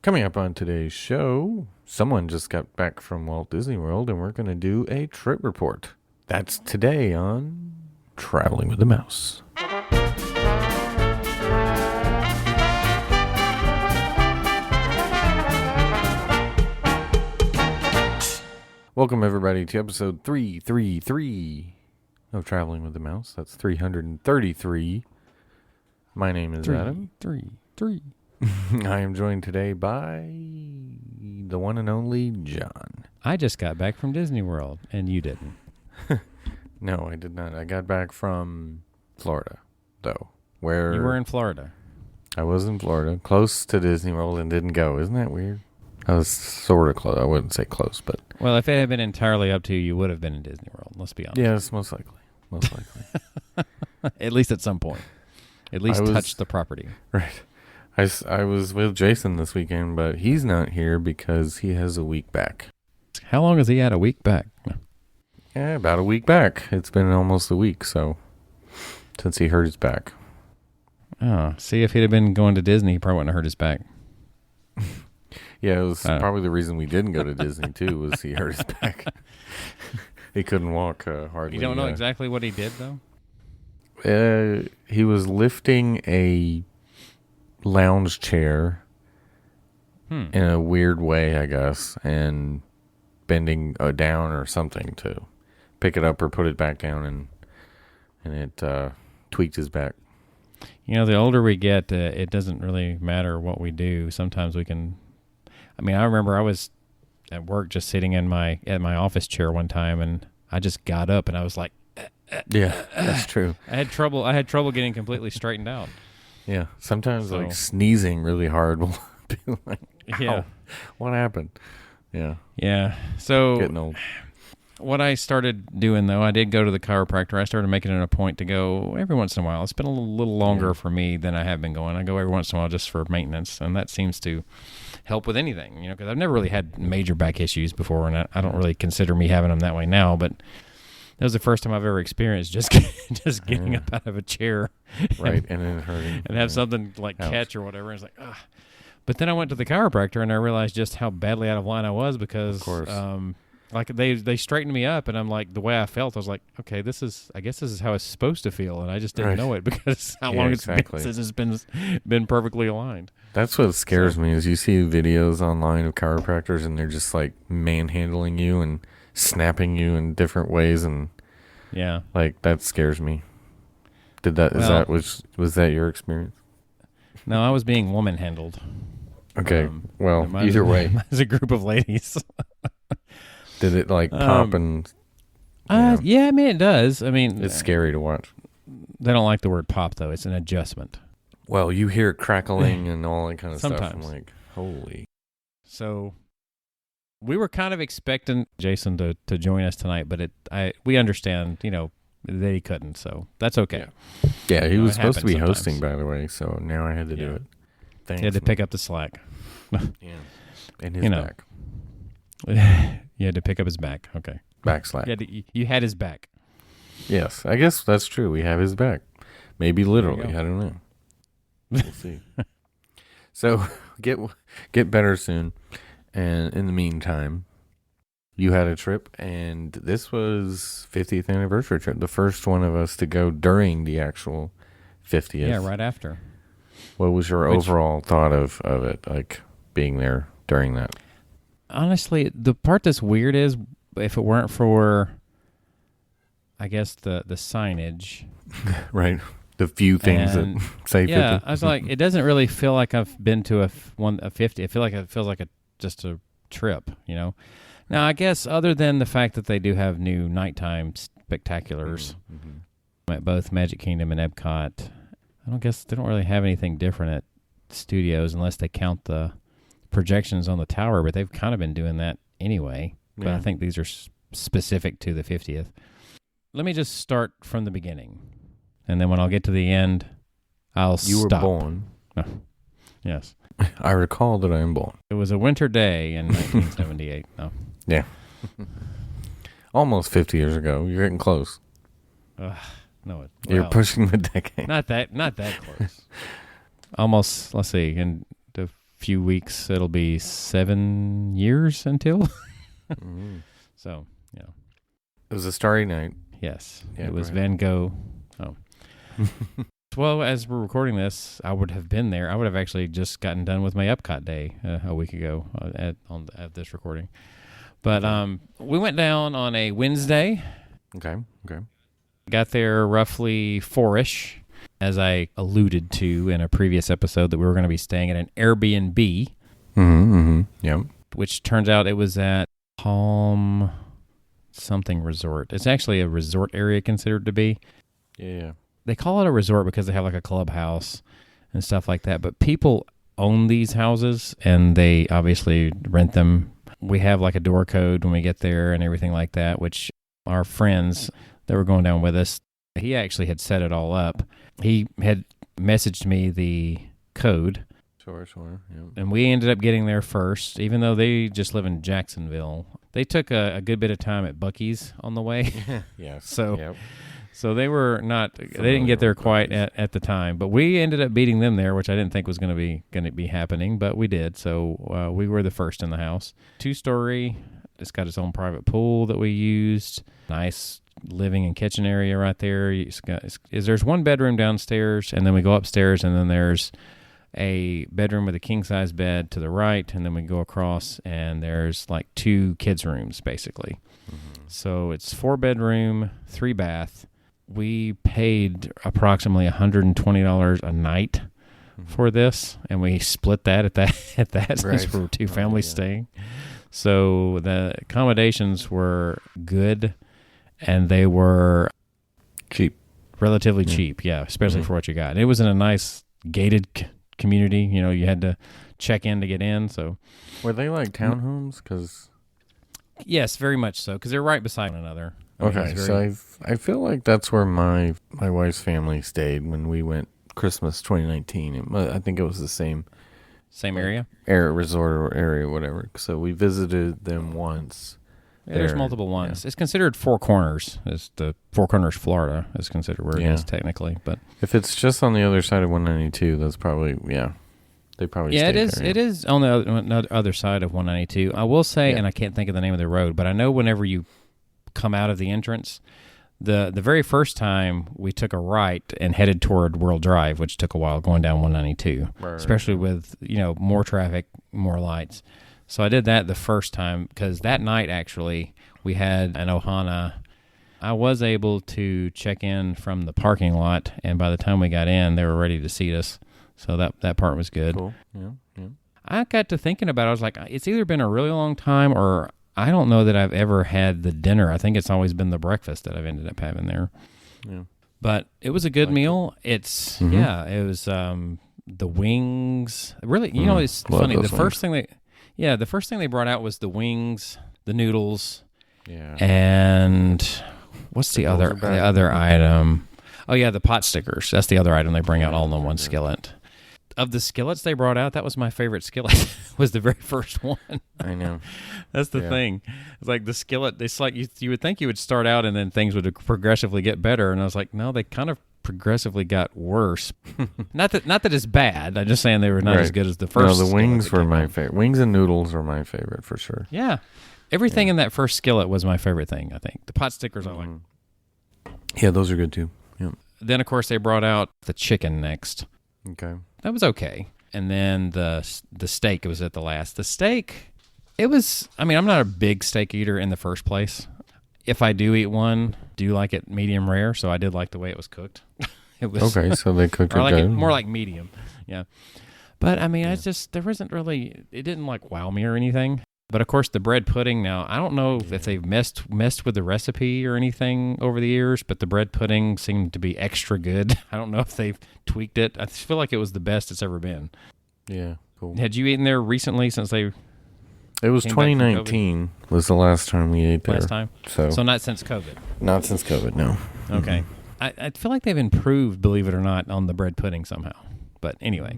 Coming up on today's show, someone just got back from Walt Disney World and we're going to do a trip report. That's today on Traveling with the Mouse. Welcome everybody to episode 333 of Traveling with the Mouse. That's 333. My name is Adam. Three. I am joined today by the one and only John. I just got back from Disney World, and you didn't. No, I did not. I got back from Florida, though. Where You were in Florida. I was in Florida, close to Disney World, and didn't go. Isn't that weird? I was sort of close. I wouldn't say close, but... Well, if it had been entirely up to you, you would have been in Disney World. Let's be honest. Yes, most likely. Most likely. At least at some point. At least touch the property. Right. I was with Jason this weekend, but he's not here because he has a week back. How long has he had a week back? Yeah, about a week back. It's been almost a week, so since he hurt his back. Oh, see, if he'd have been going to Disney, he probably wouldn't have hurt his back. Yeah, it was probably the reason we didn't go to Disney, too, was he hurt his back. He couldn't walk hardly. You don't know exactly what he did, though? He was lifting a lounge chair in a weird way, I guess, and bending down or something to pick it up or put it back down, and it tweaked his back. You know, the older we get, it doesn't really matter what we do. Sometimes we can... I mean, I remember I was at work just sitting at my office chair one time, and I just got up, and I was like... Yeah, that's true. I had trouble getting completely straightened out. Yeah, sometimes like sneezing really hard will be like, ow, yeah, what happened? Yeah. Yeah. So getting old. What I started doing, though, I did go to the chiropractor. I started making it a point to go every once in a while. It's been a little longer for me than I have been going. I go every once in a while just for maintenance, and that seems to help with anything, because I've never really had major back issues before, and I don't really consider me having them that way now, but that was the first time I've ever experienced just getting up out of a chair. Right, and then hurting. And have something like catch or whatever. And it's like, ugh. But then I went to the chiropractor, and I realized just how badly out of line I was because... Of course. Like they straightened me up, and I'm like, the way I felt, I was like, okay, I guess this is how it's supposed to feel, and I just didn't know it because how long it's been since it's been perfectly aligned. That's what scares me is you see videos online of chiropractors, and they're just like manhandling you and snapping you in different ways, and like that scares me. Was that your experience? No, I was being woman handled. Okay, either way, as a group of ladies. Did it like pop and... Yeah, I mean, it does. I mean... It's scary to watch. They don't like the word pop, though. It's an adjustment. Well, you hear crackling and all that kind of Sometimes. stuff. I'm like, holy... So, we were kind of expecting Jason to join us tonight, but we understand, that he couldn't, so that's okay. Yeah, he was supposed to be hosting, by the way, so now I had to do it. Thanks. He had to pick up the slack. Yeah. And his back. You had to pick up his back. Okay. Back slack. You had his back. Yes, I guess that's true. We have his back. Maybe literally. I don't know. We'll see. So get better soon. And in the meantime, you had a trip, and this was 50th anniversary trip. The first one of us to go during the actual 50th. Yeah, right after. What was your overall thought of it, like being there during that? Honestly, the part that's weird is if it weren't for, I guess, the signage. Right. The few things that say 50. Yeah, I was like, it doesn't really feel like I've been to a 50. I feel like it feels like just a trip, Now, I guess other than the fact that they do have new nighttime spectaculars at both Magic Kingdom and Epcot, I don't guess they don't really have anything different at studios unless they count the projections on the tower, but they've kind of been doing that anyway. But I think these are specific to the 50th. Let me just start from the beginning, and then when I'll get to the end, I'll stop. You were born. Oh, yes. I recall that I am born. It was a winter day in 1978. No. Yeah. Almost 50 years ago. You're getting close. No, you're pushing the decade. Not that close. Almost. Let's see. In the few weeks, it'll be 7 years until. So, you know. It was a starry night. Yes. Yeah, it was right. Van Gogh. Oh. Well, as we're recording this, I would have been there. I would have actually just gotten done with my Epcot day a week ago at this recording. But we went down on a Wednesday. Okay. Got there roughly 4-ish, as I alluded to in a previous episode, that we were going to be staying at an Airbnb. Yep. Which turns out it was at Palm something resort. It's actually a resort area considered to be. Yeah. They call it a resort because they have like a clubhouse and stuff like that. But people own these houses and they obviously rent them. We have like a door code when we get there and everything like that, which our friends that were going down with us, he actually had set it all up. He had messaged me the code. Sure. Yep. And we ended up getting there first, even though they just live in Jacksonville. They took a good bit of time at Buc-ee's on the way. Yes. So they were not. They didn't get there quite at the time, but we ended up beating them there, which I didn't think was going to be happening, but we did. So we were the first in the house. 2-story. It's got its own private pool that we used. Nice living and kitchen area right there. There's one bedroom downstairs, and then we go upstairs, and then there's a bedroom with a king-size bed to the right, and then we go across, and there's like 2 kids' rooms, basically. So it's 4-bedroom, 3-bath. We paid approximately $120 a night for this, and we split that at that since we were 2 families staying. So the accommodations were good, and they were cheap, relatively cheap, especially for what you got. It was in a nice gated community. You know, you had to check in to get in. So were they like townhomes? Yes, very much so, because they're right beside one another. Okay, so I feel like that's where my wife's family stayed when we went Christmas 2019. I think it was the same area? Resort or area, whatever. So we visited them once. Yeah, there's multiple ones. Yeah. It's considered Four Corners. It's the Four Corners, Florida is considered where it is technically. But if it's just on the other side of 192, that's probably, they probably it is. There, it is on the other side of 192. I will say, and I can't think of the name of the road, but I know whenever you come out of the entrance, the very first time we took a right and headed toward World Drive, which took a while going down 192, especially with more traffic, more lights. So I did that the first time because that night actually we had an Ohana. I was able to check in from the parking lot, and by the time we got in, they were ready to seat us. So that part was good. Cool. Yeah. I got to thinking about it. I was like, it's either been a really long time or I don't know that I've ever had the dinner. I think it's always been the breakfast that I've ended up having there. Yeah. But it was a good meal. It was the wings. Really, it's funny. The first thing they brought out was the wings, the noodles. Yeah. And what's the other item? Oh yeah, the pot stickers. That's the other item they bring out all in one skillet. Of the skillets they brought out, that was my favorite skillet. Was the very first one. I know. That's the thing. It's like the skillet. It's like you would think you would start out and then things would progressively get better. And I was like, no, they kind of progressively got worse. not that it's bad. I'm just saying they were not as good as the first. No, the wings were my favorite. Wings and noodles were my favorite for sure. Yeah, everything in that first skillet was my favorite thing. I think the pot stickers I like. Yeah, those are good too. Yeah. Then of course they brought out the chicken next. Okay. That was okay. And then the steak was at the last. The steak, it was, I'm not a big steak eater in the first place. If I do eat one, do like it medium rare, so I did like the way it was cooked. It was okay, so they cooked it good. More like medium, yeah. But, there wasn't really, it didn't like wow me or anything. But, of course, the bread pudding now, I don't know if they've messed with the recipe or anything over the years, but the bread pudding seemed to be extra good. I don't know if they've tweaked it. I feel like it was the best it's ever been. Yeah, cool. Had you eaten there recently since they... It was 2019 was the last time we ate there. Last time? So not since COVID? Not since COVID, no. Okay. I feel like they've improved, believe it or not, on the bread pudding somehow. But anyway...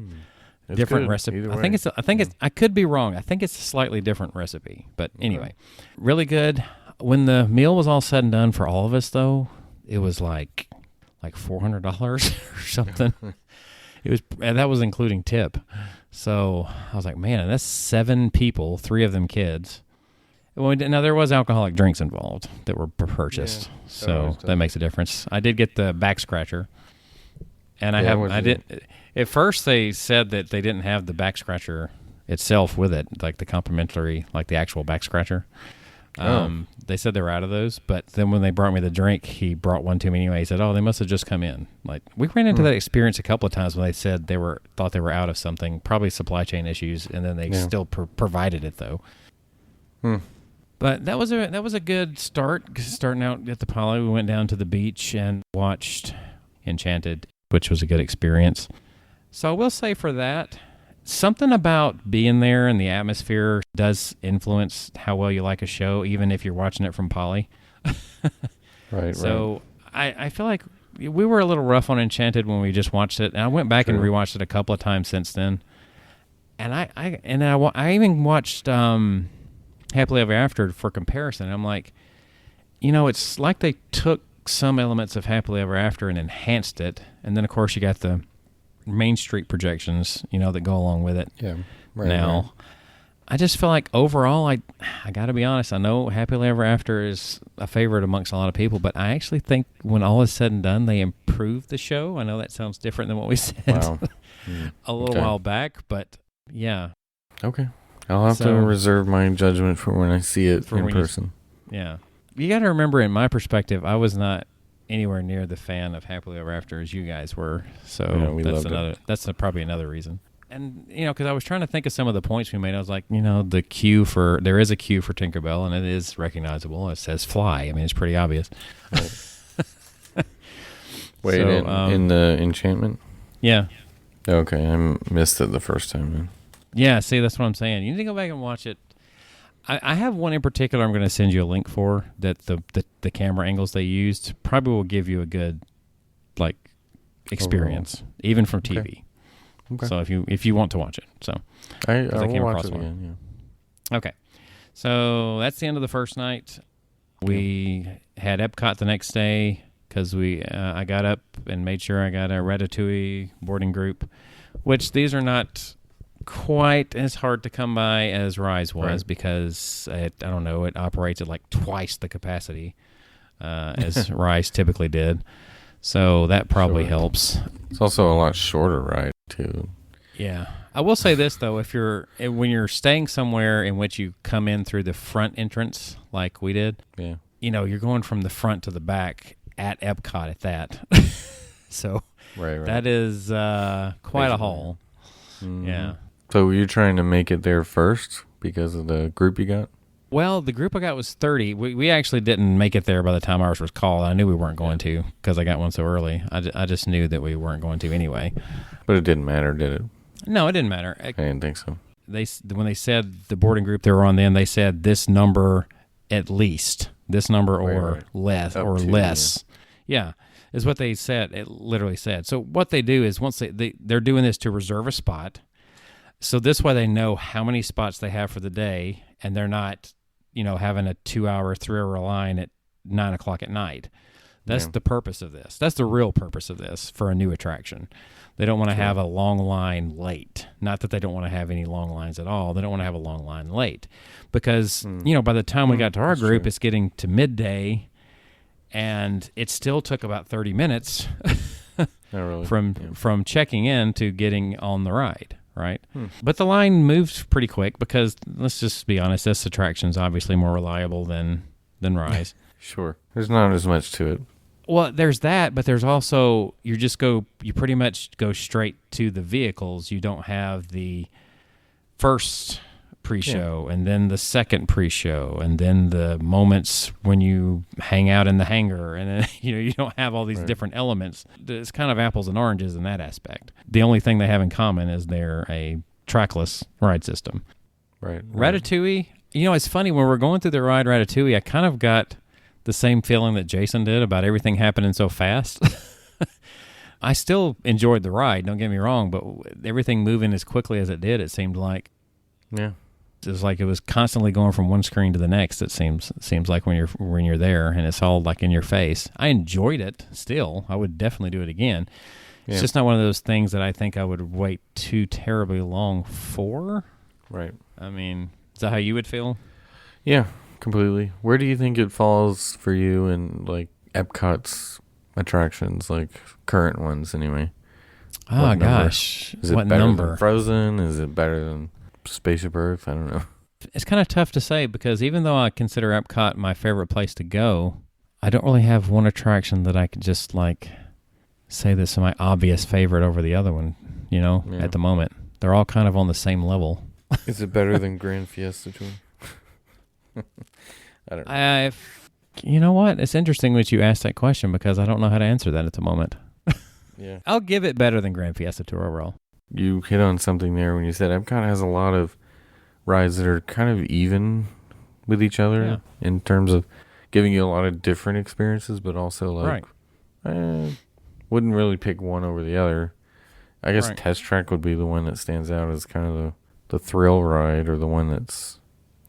It's different good, recipe. I could be wrong. I think it's a slightly different recipe. But anyway, really good. When the meal was all said and done for all of us, though, it was like $400 or something. And that was including tip. So I was like, man, that's 7 people, 3 of them kids. Well, now there was alcoholic drinks involved that were purchased, so that makes a difference. I did get the back scratcher, and I did. At first, they said that they didn't have the back scratcher itself with it, like the complimentary, like the actual back scratcher. They said they were out of those, but then when they brought me the drink, he brought one to me anyway. He said, "Oh, they must have just come in." Like we ran into that experience a couple of times when they said thought they were out of something, probably supply chain issues, and then they still provided it though. But that was a good start. Starting out at the Poly, we went down to the beach and watched Enchanted, which was a good experience. So I will say for that, something about being there and the atmosphere does influence how well you like a show, even if you're watching it from Poly. Right. So I feel like we were a little rough on Enchanted when we just watched it, and I went back and rewatched it a couple of times since then. And I even watched Happily Ever After for comparison. I'm like, it's like they took some elements of Happily Ever After and enhanced it, and then of course you got the Main Street projections, that go along with it. Yeah. Right. Now, right. I just feel like overall, I got to be honest. I know Happily Ever After is a favorite amongst a lot of people, but I actually think when all is said and done, they improved the show. I know that sounds different than what we said a little while back, but yeah. Okay. I'll have to reserve my judgment for when I see it in person. You got to remember, in my perspective, I was not anywhere near the fan of Happily Ever After as you guys were. So that's probably another reason. And, because I was trying to think of some of the points we made. I was like, there is a cue for Tinkerbell, and it is recognizable. It says fly. I mean, it's pretty obvious. Right. Wait, in the Enchantment? Yeah. Okay, I missed it the first time, man. Yeah, see, that's what I'm saying. You need to go back and watch it. I have one in particular I'm going to send you a link for that the camera angles they used probably will give you a good, experience, even from TV. Okay. So if you want to watch it. So I will watch it again, yeah. Okay. So that's the end of the first night. We had Epcot the next day because I got up and made sure I got a Ratatouille boarding group, which these are not quite as hard to come by as Rise was because it operates at like twice the capacity as Rise typically did. So that probably helps. It's also a lot shorter ride too. Yeah. I will say this though, when you're staying somewhere in which you come in through the front entrance like we did, you're going from the front to the back at Epcot at that. So that is quite a haul. Mm-hmm. Yeah. So were you trying to make it there first because of the group you got? Well, the group I got was 30. We actually didn't make it there by the time ours was called. I knew we weren't going to because I got one so early. I just knew that we weren't going to anyway. But it didn't matter, did it? No, it didn't matter. I didn't think so. When they said the boarding group they were on then, they said this number at least. This number or less or less. Yeah, is what they said. It literally said. So what they do is once they're doing this to reserve a spot. So this way they know how many spots they have for the day, and they're not, having a 2-hour, 3-hour line at 9:00 at night. That's the purpose of this. That's the real purpose of this for a new attraction. They don't want to have a long line late. Not that they don't want to have any long lines at all. They don't want to have a long line late because, by the time we got to our group, it's getting to midday, and it still took about 30 minutes from checking in to getting on the ride. Right. But the line moved pretty quick because let's just be honest, this attraction's obviously more reliable than Rise. Sure. There's not as much to it. Well, there's that, but there's also you pretty much go straight to the vehicles. You don't have the first pre-show and then the second pre-show and then the moments when you hang out in the hangar and then, you don't have all these different elements. It's kind of apples and oranges in that aspect. The only thing they have in common is they're a trackless ride system. Right. Ratatouille, it's funny when we're going through the ride Ratatouille, I kind of got the same feeling that Jason did about everything happening so fast. I still enjoyed the ride, don't get me wrong, but everything moving as quickly as it did, it seemed like. Yeah. It was like it was constantly going from one screen to the next. It seems like when you're there, and it's all like in your face. I enjoyed it still. I would definitely do it again. It's just not one of those things that I think I would wait too terribly long for. Right. I mean, is that how you would feel? Yeah, completely. Where do you think it falls for you in like Epcot's attractions, like current ones anyway? Oh gosh, Is it what better number? than Frozen? Is it better than Spaceship Earth? I don't know. It's kind of tough to say because even though I consider Epcot my favorite place to go, I don't really have one attraction that I could just like say this is my obvious favorite over the other one, at the moment. They're all kind of on the same level. Is it better than Grand Fiesta Tour? I don't know. You know what? It's interesting that you asked that question because I don't know how to answer that at the moment. Yeah. I'll give it better than Grand Fiesta Tour overall. You hit on something there when you said Epcot has a lot of rides that are kind of even with each other in terms of giving you a lot of different experiences, but also like, wouldn't really pick one over the other. I guess Test Track would be the one that stands out as kind of the thrill ride, or the one that's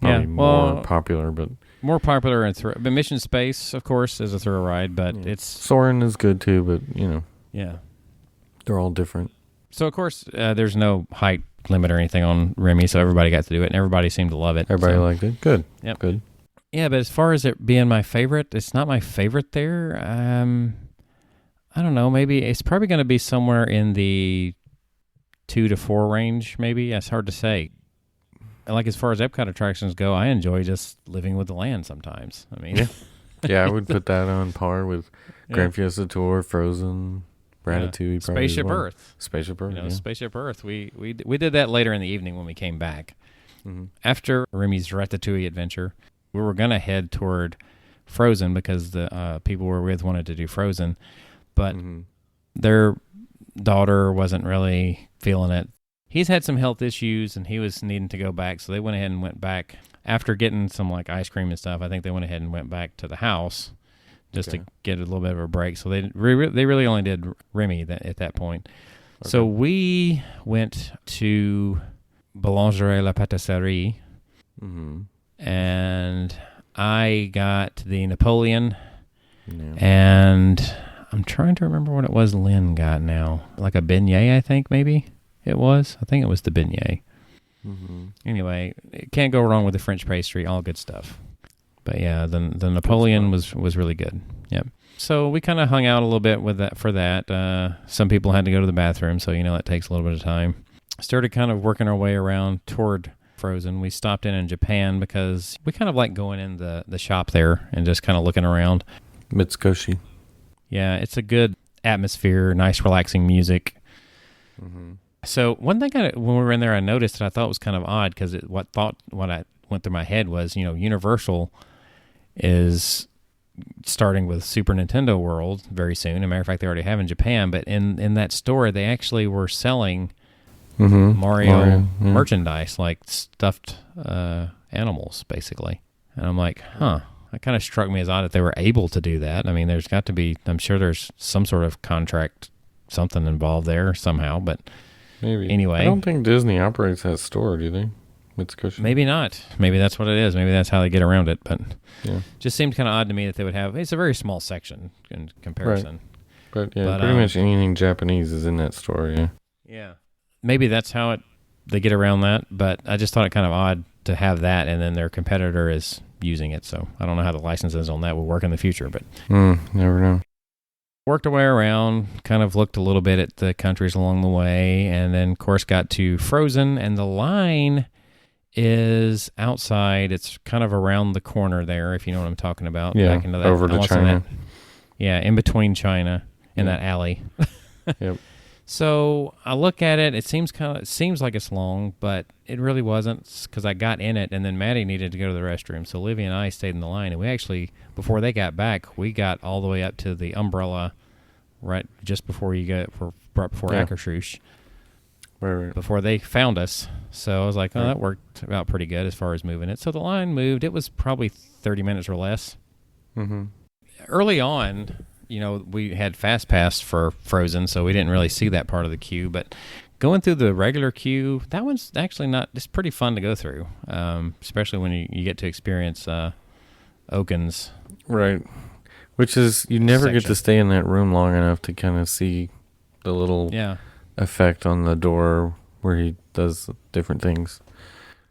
probably more popular, but more popular and but Mission Space, of course, is a thrill ride, but it's Soarin' is good too, but they're all different. So of course, there's no height limit or anything on Remy, so everybody got to do it, and everybody seemed to love it. Everybody liked it. Good. Yep. Good. Yeah, but as far as it being my favorite, it's not my favorite there. I don't know. Maybe it's probably going to be somewhere in the 2 to 4 range. Maybe it's hard to say. Like as far as Epcot attractions go, I enjoy just living with the land sometimes. I mean, I would put that on par with Grand Fiesta Tour, Frozen, Ratatouille, Spaceship Earth. Spaceship Earth. Spaceship Earth. We did that later in the evening when we came back. Mm-hmm. After Remy's Ratatouille adventure, we were going to head toward Frozen because the people we were with wanted to do Frozen, but their daughter wasn't really feeling it. He's had some health issues and he was needing to go back, so they went ahead and went back. After getting some like ice cream and stuff, I think they went ahead and went back to the house just to get a little bit of a break. So they really only did Remy at that point. Okay. So we went to Boulangerie La Pâtisserie, and I got the Napoleon, and I'm trying to remember what it was Lynn got now. Like a beignet, I think maybe it was. I think it was the beignet. Anyway, can't go wrong with the French pastry, all good stuff. But yeah, the Napoleon was really good. Yep. So we kind of hung out a little bit with that for that. Some people had to go to the bathroom, so that takes a little bit of time. Started kind of working our way around toward Frozen. We stopped in Japan because we kind of like going in the shop there and just kind of looking around. Mitsukoshi. Yeah, it's a good atmosphere, nice relaxing music. So one thing when we were in there, I noticed that I thought was kind of odd because what I went through my head was, Universal is starting with Super Nintendo World very soon. As a matter of fact, they already have in Japan, but in that store, they actually were selling Mario merchandise, like stuffed animals, basically. And I'm like, it kind of struck me as odd that they were able to do that. I mean, there's got to be, I'm sure there's some sort of contract, something involved there somehow, but maybe. Anyway. I don't think Disney operates that store, do they? Mitsukoshi? Maybe not. Maybe that's what it is. Maybe that's how they get around it, but just seemed kind of odd to me that they would have, it's a very small section in comparison. Right. But pretty much anything Japanese is in that store, Yeah. Maybe that's how they get around that, but I just thought it kind of odd to have that and then their competitor is using it, so I don't know how the licenses on that will work in the future, but never know. Worked our way around, kind of looked a little bit at the countries along the way, and then, of course, got to Frozen, and the line is outside. It's kind of around the corner there, if you know what I'm talking about. Yeah, back into that, over to China. In between China, in that alley. Yep. So I look at it. It seems like it's long, but it really wasn't because I got in it, and then Maddie needed to go to the restroom. So Olivia and I stayed in the line, and we actually, before they got back, we got all the way up to the umbrella, right just before right before Akershus, right. Before they found us. So I was like, that worked out pretty good as far as moving it. So the line moved. It was probably 30 minutes or less. Early on, we had Fast Pass for Frozen, so we didn't really see that part of the queue. But going through the regular queue, that one's actually it's pretty fun to go through, especially when you get to experience Oaken's. Right. Which is, you never section. get to stay in that room long enough to kind of see The little Yeah. effect on the door where he does different things.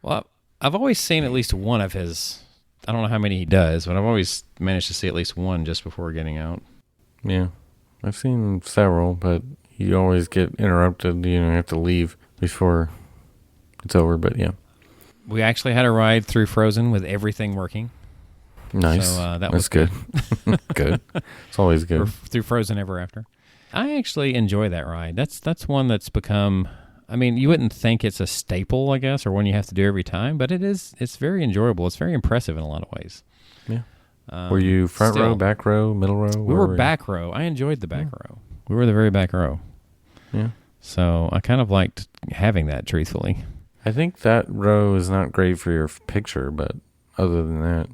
Well, I've always seen at least one of his. I don't know how many he does, but I've always managed to see at least one just before getting out. Yeah. I've seen several, but you always get interrupted. You have to leave before it's over, but yeah. We actually had a ride through Frozen with everything working. Nice. So that That's was good. Good. It's always good. Through Frozen Ever After. I actually enjoy that ride. That's one that's become, I mean, you wouldn't think it's a staple, I guess, or one you have to do every time, but it's very enjoyable. It's very impressive in a lot of ways. Yeah. Were you front row, back row, middle row? We were back row. I enjoyed the back row. We were the very back row. Yeah. So I kind of liked having that, truthfully. I think that row is not great for your picture, but other than that,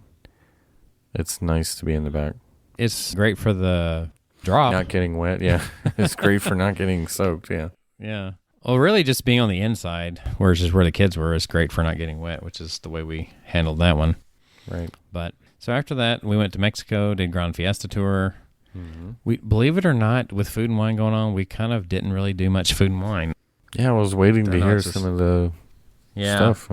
it's nice to be in the back. It's great for the drop. Not getting wet, yeah. It's great for not getting soaked, yeah. Yeah. Well, really just being on the inside, whereas just where the kids were, is great for not getting wet, which is the way we handled that one. Right. But so after that, we went to Mexico, did Grand Fiesta Tour. Mm-hmm. We, believe it or not, with Food and Wine going on, we kind of didn't really do much food and wine. Yeah, I was waiting to hear some of the stuff.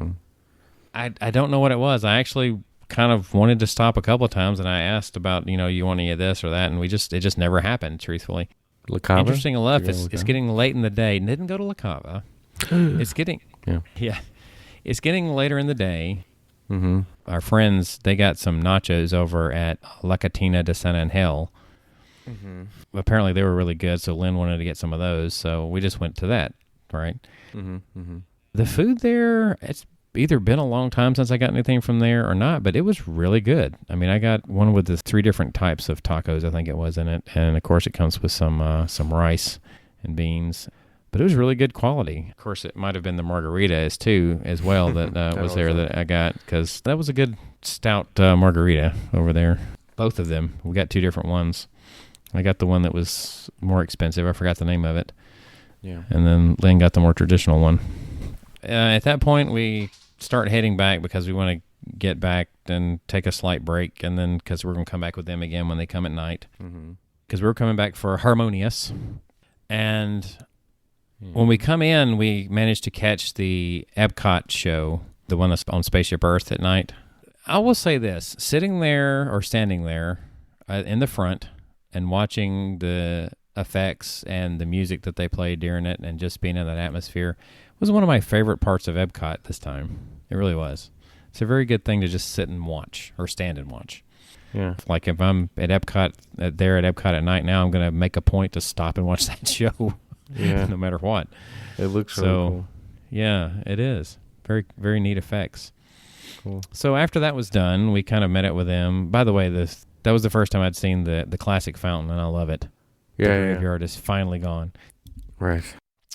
I don't know what it was. I actually kind of wanted to stop a couple of times, and I asked about, you want any of this or that, and it just never happened, truthfully. La Cava? Interesting enough, it's getting late in the day. Didn't go to La Cava. It's getting it's getting later in the day. Mm-hmm. Our friends, they got some nachos over at La Cantina de San Angel. Mm-hmm. Apparently they were really good, so Lynn wanted to get some of those, so we just went to that, right? Mm-hmm. Mm-hmm. The food there, it's either been a long time since I got anything from there or not, but it was really good. I mean, I got one with the 3 different types of tacos, I think it was, in it, and of course it comes with some rice and beans. But it was really good quality. Of course, it might have been the margaritas, too, as well, that was there that I got, because that was a good stout margarita over there. Both of them. We got 2 different ones. I got the one that was more expensive. I forgot the name of it. Yeah. And then Lynn got the more traditional one. At that point, we start heading back because we want to get back and take a slight break, and then because we're going to come back with them again when they come at night. Because we were coming back for Harmonious. And when we come in, we managed to catch the Epcot show, the one that's on Spaceship Earth at night. I will say this, sitting there or standing there in the front and watching the effects and the music that they played during it and just being in that atmosphere was one of my favorite parts of Epcot this time. It really was. It's a very good thing to just sit and watch or stand and watch. Yeah. Like if I'm at Epcot, there at Epcot at night now, I'm going to make a point to stop and watch that show. Yeah. No matter what. It looks really cool. Yeah, it is. Very, very neat effects. Cool. So after that was done, we kind of met up with them. By the way, that was the first time I'd seen the classic fountain, and I love it. Yeah, the graveyard is finally gone. Right.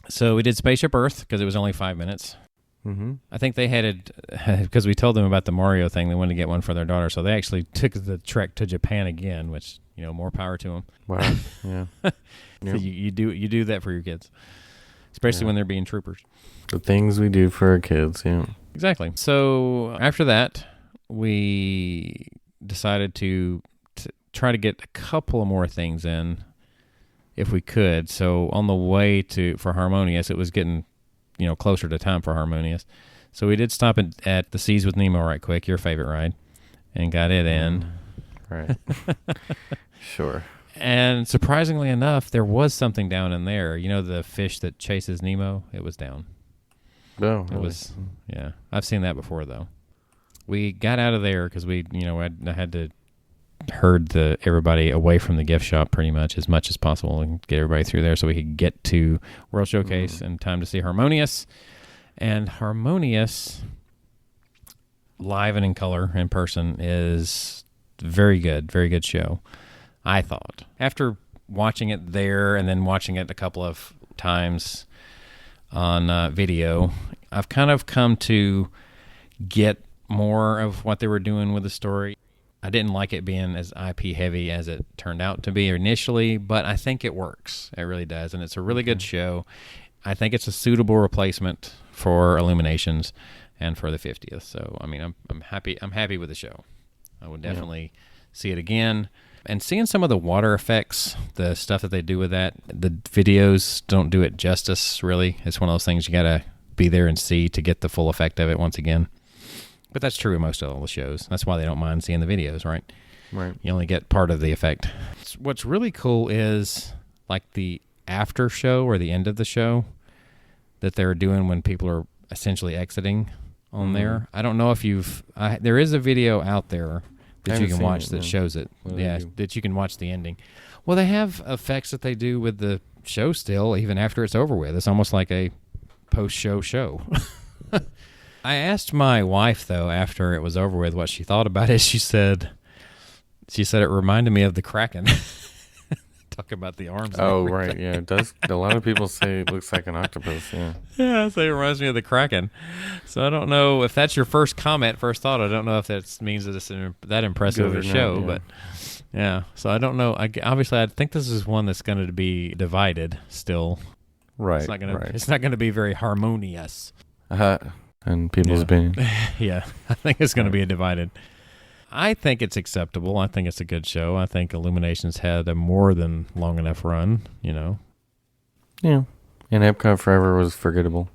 So we did Spaceship Earth because it was only 5 minutes. Mm-hmm. I think they headed, because we told them about the Mario thing, they wanted to get one for their daughter, so they actually took the trek to Japan again, which, more power to them. Wow. Yeah. So you do that for your kids, especially when they're being troopers. The things we do for our kids, yeah. Exactly. So after that, we decided to try to get a couple of more things in if we could. So on the way for Harmonious, it was getting closer to time for Harmonious. So we did stop at the Seas with Nemo right quick, your favorite ride, and got it in. Right. Sure. And surprisingly enough, there was something down in there. The fish that chases Nemo? It was down. Oh, It was, yeah. I've seen that before, though. We got out of there because I had to herd everybody away from the gift shop pretty much as possible and get everybody through there so we could get to World Showcase in time to see Harmonious. And Harmonious, live and in color, in person, is very good show, I thought. After watching it there and then watching it a couple of times on video, I've kind of come to get more of what they were doing with the story. I didn't like it being as IP heavy as it turned out to be initially, but I think it works. It really does, and it's a really good show. I think it's a suitable replacement for Illuminations and for the 50th. So, I mean, I'm happy. I'm happy with the show. I would definitely see it again. And seeing some of the water effects, the stuff that they do with that, the videos don't do it justice, really. It's one of those things you got to be there and see to get the full effect of it once again. But that's true in most of all the shows. That's why they don't mind seeing the videos, right? Right. You only get part of the effect. What's really cool is like the after show or the end of the show that they're doing when people are essentially exiting on there. I don't know if there is a video out there that you can watch that shows it. Yeah, that you can watch the ending. Well, they have effects that they do with the show still, even after it's over with. It's almost like a post-show show. I asked my wife, though, after it was over with, what she thought about it. She said it reminded me of the Kraken. Talk about the arms. Oh, right. Yeah, it does. A lot of people say it looks like an octopus. Yeah. Yeah, so it reminds me of the Kraken. So I don't know if that's your first thought. I don't know if that means that it's that impressive of a show, but yeah. So I don't know. Obviously, I think this is one that's going to be divided still. Right. It's not going to be very harmonious. And people's opinion. Yeah, I think it's going to be divided. I think it's acceptable. I think it's a good show. I think Illuminations had a more than long enough run, Yeah. And Epcot Forever was forgettable.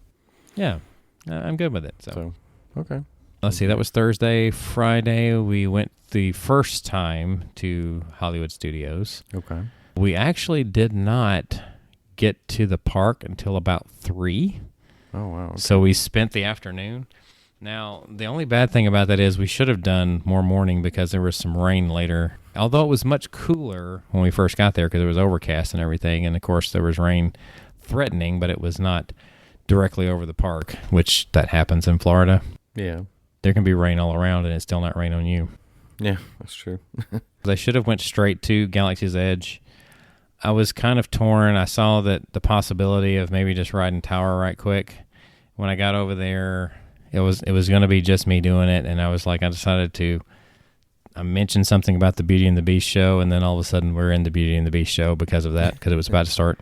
Yeah. I'm good with it. So okay. Let's see. That was Thursday. Friday, we went the first time to Hollywood Studios. Okay. We actually did not get to the park until about 3. Oh, wow. Okay. So we spent the afternoon. Now, the only bad thing about that is we should have done more morning because there was some rain later. Although it was much cooler when we first got there because it was overcast and everything. And, of course, there was rain threatening, but it was not directly over the park, which that happens in Florida. Yeah. There can be rain all around and it's still not rain on you. Yeah, that's true. They should have went straight to Galaxy's Edge. I was kind of torn. I saw that the possibility of maybe just riding Tower right quick. When I got over there, it was going to be just me doing it, and I was like, I decided to mention something about the Beauty and the Beast show, and then all of a sudden we're in the Beauty and the Beast show because of that, because it was about to start.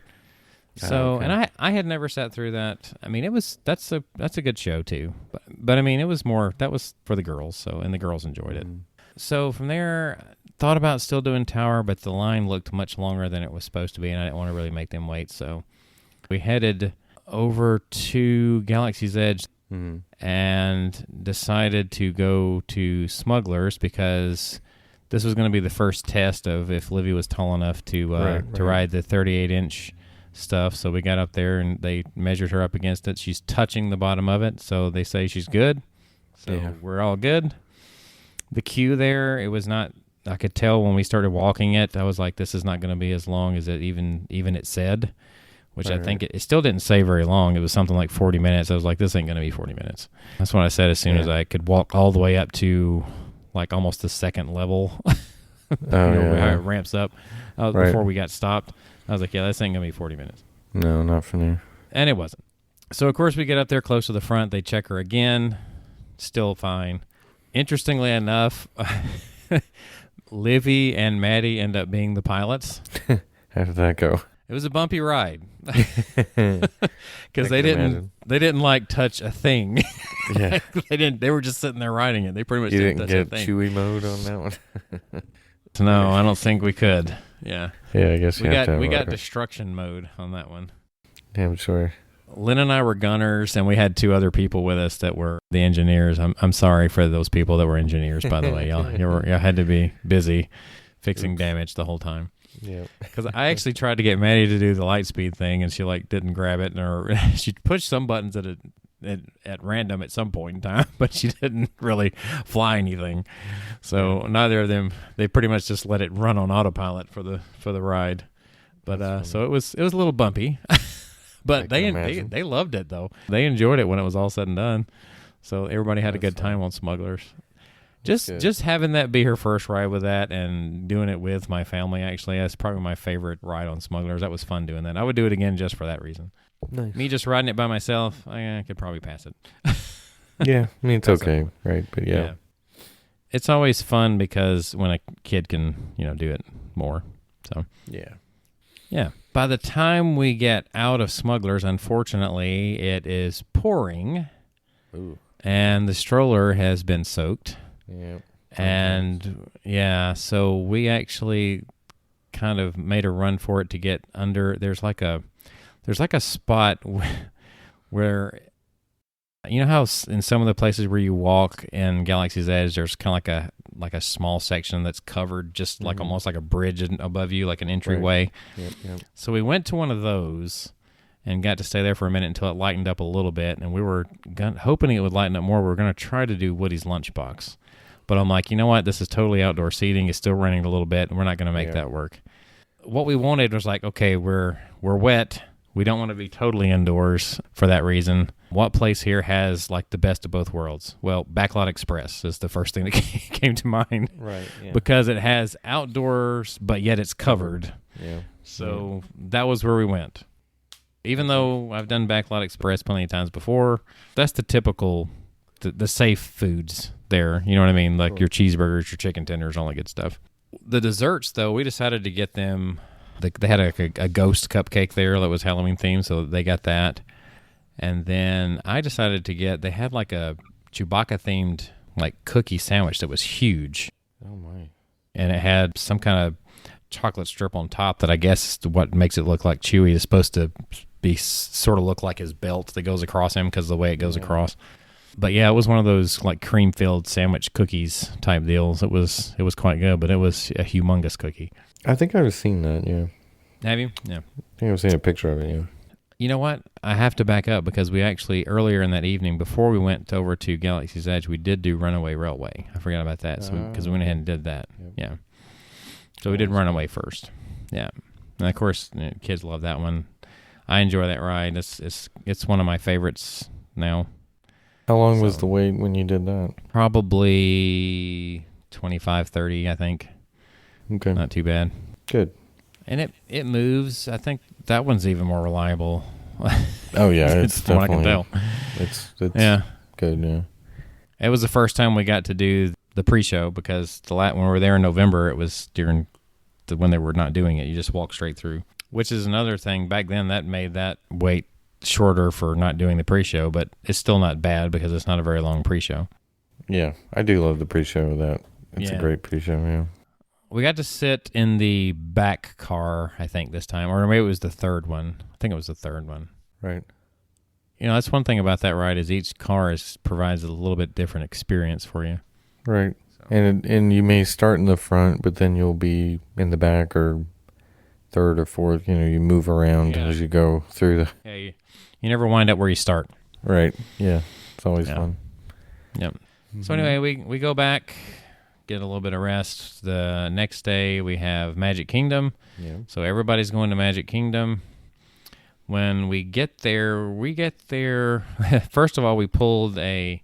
So, okay. And I had never sat through that. I mean, that's a good show too, but I mean, that was for the girls, so, and the girls enjoyed it. So from there, thought about still doing Tower, but the line looked much longer than it was supposed to be, and I didn't want to really make them wait. So we headed over to Galaxy's Edge and decided to go to Smugglers because this was going to be the first test of if Livy was tall enough to ride the 38-inch stuff. So we got up there and they measured her up against it. She's touching the bottom of it, so they say she's good. So we're all good. The queue there, it was not. I could tell when we started walking it, I was like, this is not going to be as long as it even it said, which I think it still didn't say very long. It was something like 40 minutes. I was like, this ain't going to be 40 minutes. That's what I said as soon as I could walk all the way up to like almost the second level. How it ramps up before we got stopped. I was like, yeah, this ain't going to be 40 minutes. No, not for me. And it wasn't. So, of course, we get up there close to the front. They check her again. Still fine. Interestingly enough, Livy and Maddie end up being the pilots. How did that go? It was a bumpy ride because they didn't like touch a thing. Yeah, They were just sitting there riding it. They pretty much didn't touch a thing. You didn't get Chewy mode on that one. No, I don't think we could. Yeah. Yeah, I guess we got destruction mode on that one. Damn sure. Lynn and I were gunners, and we had 2 other people with us that were the engineers. I'm sorry for those people that were engineers, by the way. Y'all had to be busy fixing damage the whole time. Yeah. Because I actually tried to get Maddie to do the light speed thing, and she didn't grab it, or she pushed some buttons at random at some point in time, but she didn't really fly anything. So neither of them, they pretty much just let it run on autopilot for the ride. But so it was a little bumpy. But they loved it, though. They enjoyed it when it was all said and done. So everybody had a good time on Smugglers. Just having that be her first ride with that and doing it with my family, actually, that's probably my favorite ride on Smugglers. That was fun doing that. I would do it again just for that reason. Nice. Me just riding it by myself, I could probably pass it. Yeah, I mean, it's okay, right? But yeah. It's always fun because when a kid can, do it more. So yeah. By the time we get out of Smugglers, unfortunately, it is pouring. Ooh. And the stroller has been soaked. Yeah. And yeah, so we actually kind of made a run for it to get under. There's like a spot where, you know how in some of the places where you walk in Galaxy's Edge, there's kind of like a small section that's covered just like almost like a bridge above you, like an entryway. Right. Yep. So we went to one of those and got to stay there for a minute until it lightened up a little bit, and we were hoping it would lighten up more. We were going to try to do Woody's Lunchbox. But I'm like, you know what? This is totally outdoor seating. It's still raining a little bit, and we're not going to make that work. What we wanted was like, okay, we're wet. We don't want to be totally indoors for that reason. What place here has like the best of both worlds? Well, Backlot Express is the first thing that came to mind. Right. Yeah. Because it has outdoors, but yet it's covered. Yeah. So that was where we went. Even though I've done Backlot Express plenty of times before, that's the typical, the safe foods there. You know what I mean? Like your cheeseburgers, your chicken tenders, all that good stuff. The desserts, though, we decided to get them. They had a ghost cupcake there that was Halloween themed, so they got that. And then I decided to get, they had like a Chewbacca themed like cookie sandwich that was huge. Oh my. And it had some kind of chocolate strip on top that I guess is what makes it look like Chewie is supposed to be sort of look like his belt that goes across him because of the way it goes across. But yeah, it was one of those like cream-filled sandwich cookies type deals. It was quite good, but it was a humongous cookie. I think I've seen that, yeah. Have you? Yeah. I think I've seen a picture of it, yeah. You know what? I have to back up because we actually, earlier in that evening, before we went over to Galaxy's Edge, we did do Runaway Railway. I forgot about that because we went ahead and did that. Yep. Yeah. So we did Runaway first. Yeah. And of course, kids love that one. I enjoy that ride. It's one of my favorites now. How long was the wait when you did that? Probably 25, 30, I think. Okay. Not too bad. Good. And it moves. I think that one's even more reliable. Oh, yeah. It's from what I can tell. It's yeah. Good, yeah. It was the first time we got to do the pre-show because when we were there in November, it was during when they were not doing it. You just walk straight through, which is another thing. Back then, that made that wait shorter for not doing the pre-show, but it's still not bad because it's not a very long pre-show. Yeah, I do love the pre-show of that. It's a great pre-show, yeah. We got to sit in the back car, I think, this time, or maybe it was the third one. I think it was the third one. Right. You know, that's one thing about that ride is each car provides a little bit different experience for you. Right. So. And you may start in the front, but then you'll be in the back or third or fourth. You know, you move around as you go through the... Yeah, you never wind up where you start. Right. Yeah. It's always fun. Yep. Mm-hmm. So anyway, we go back, get a little bit of rest. The next day we have Magic Kingdom. Yeah. So everybody's going to Magic Kingdom. When we get there, first of all, we pulled a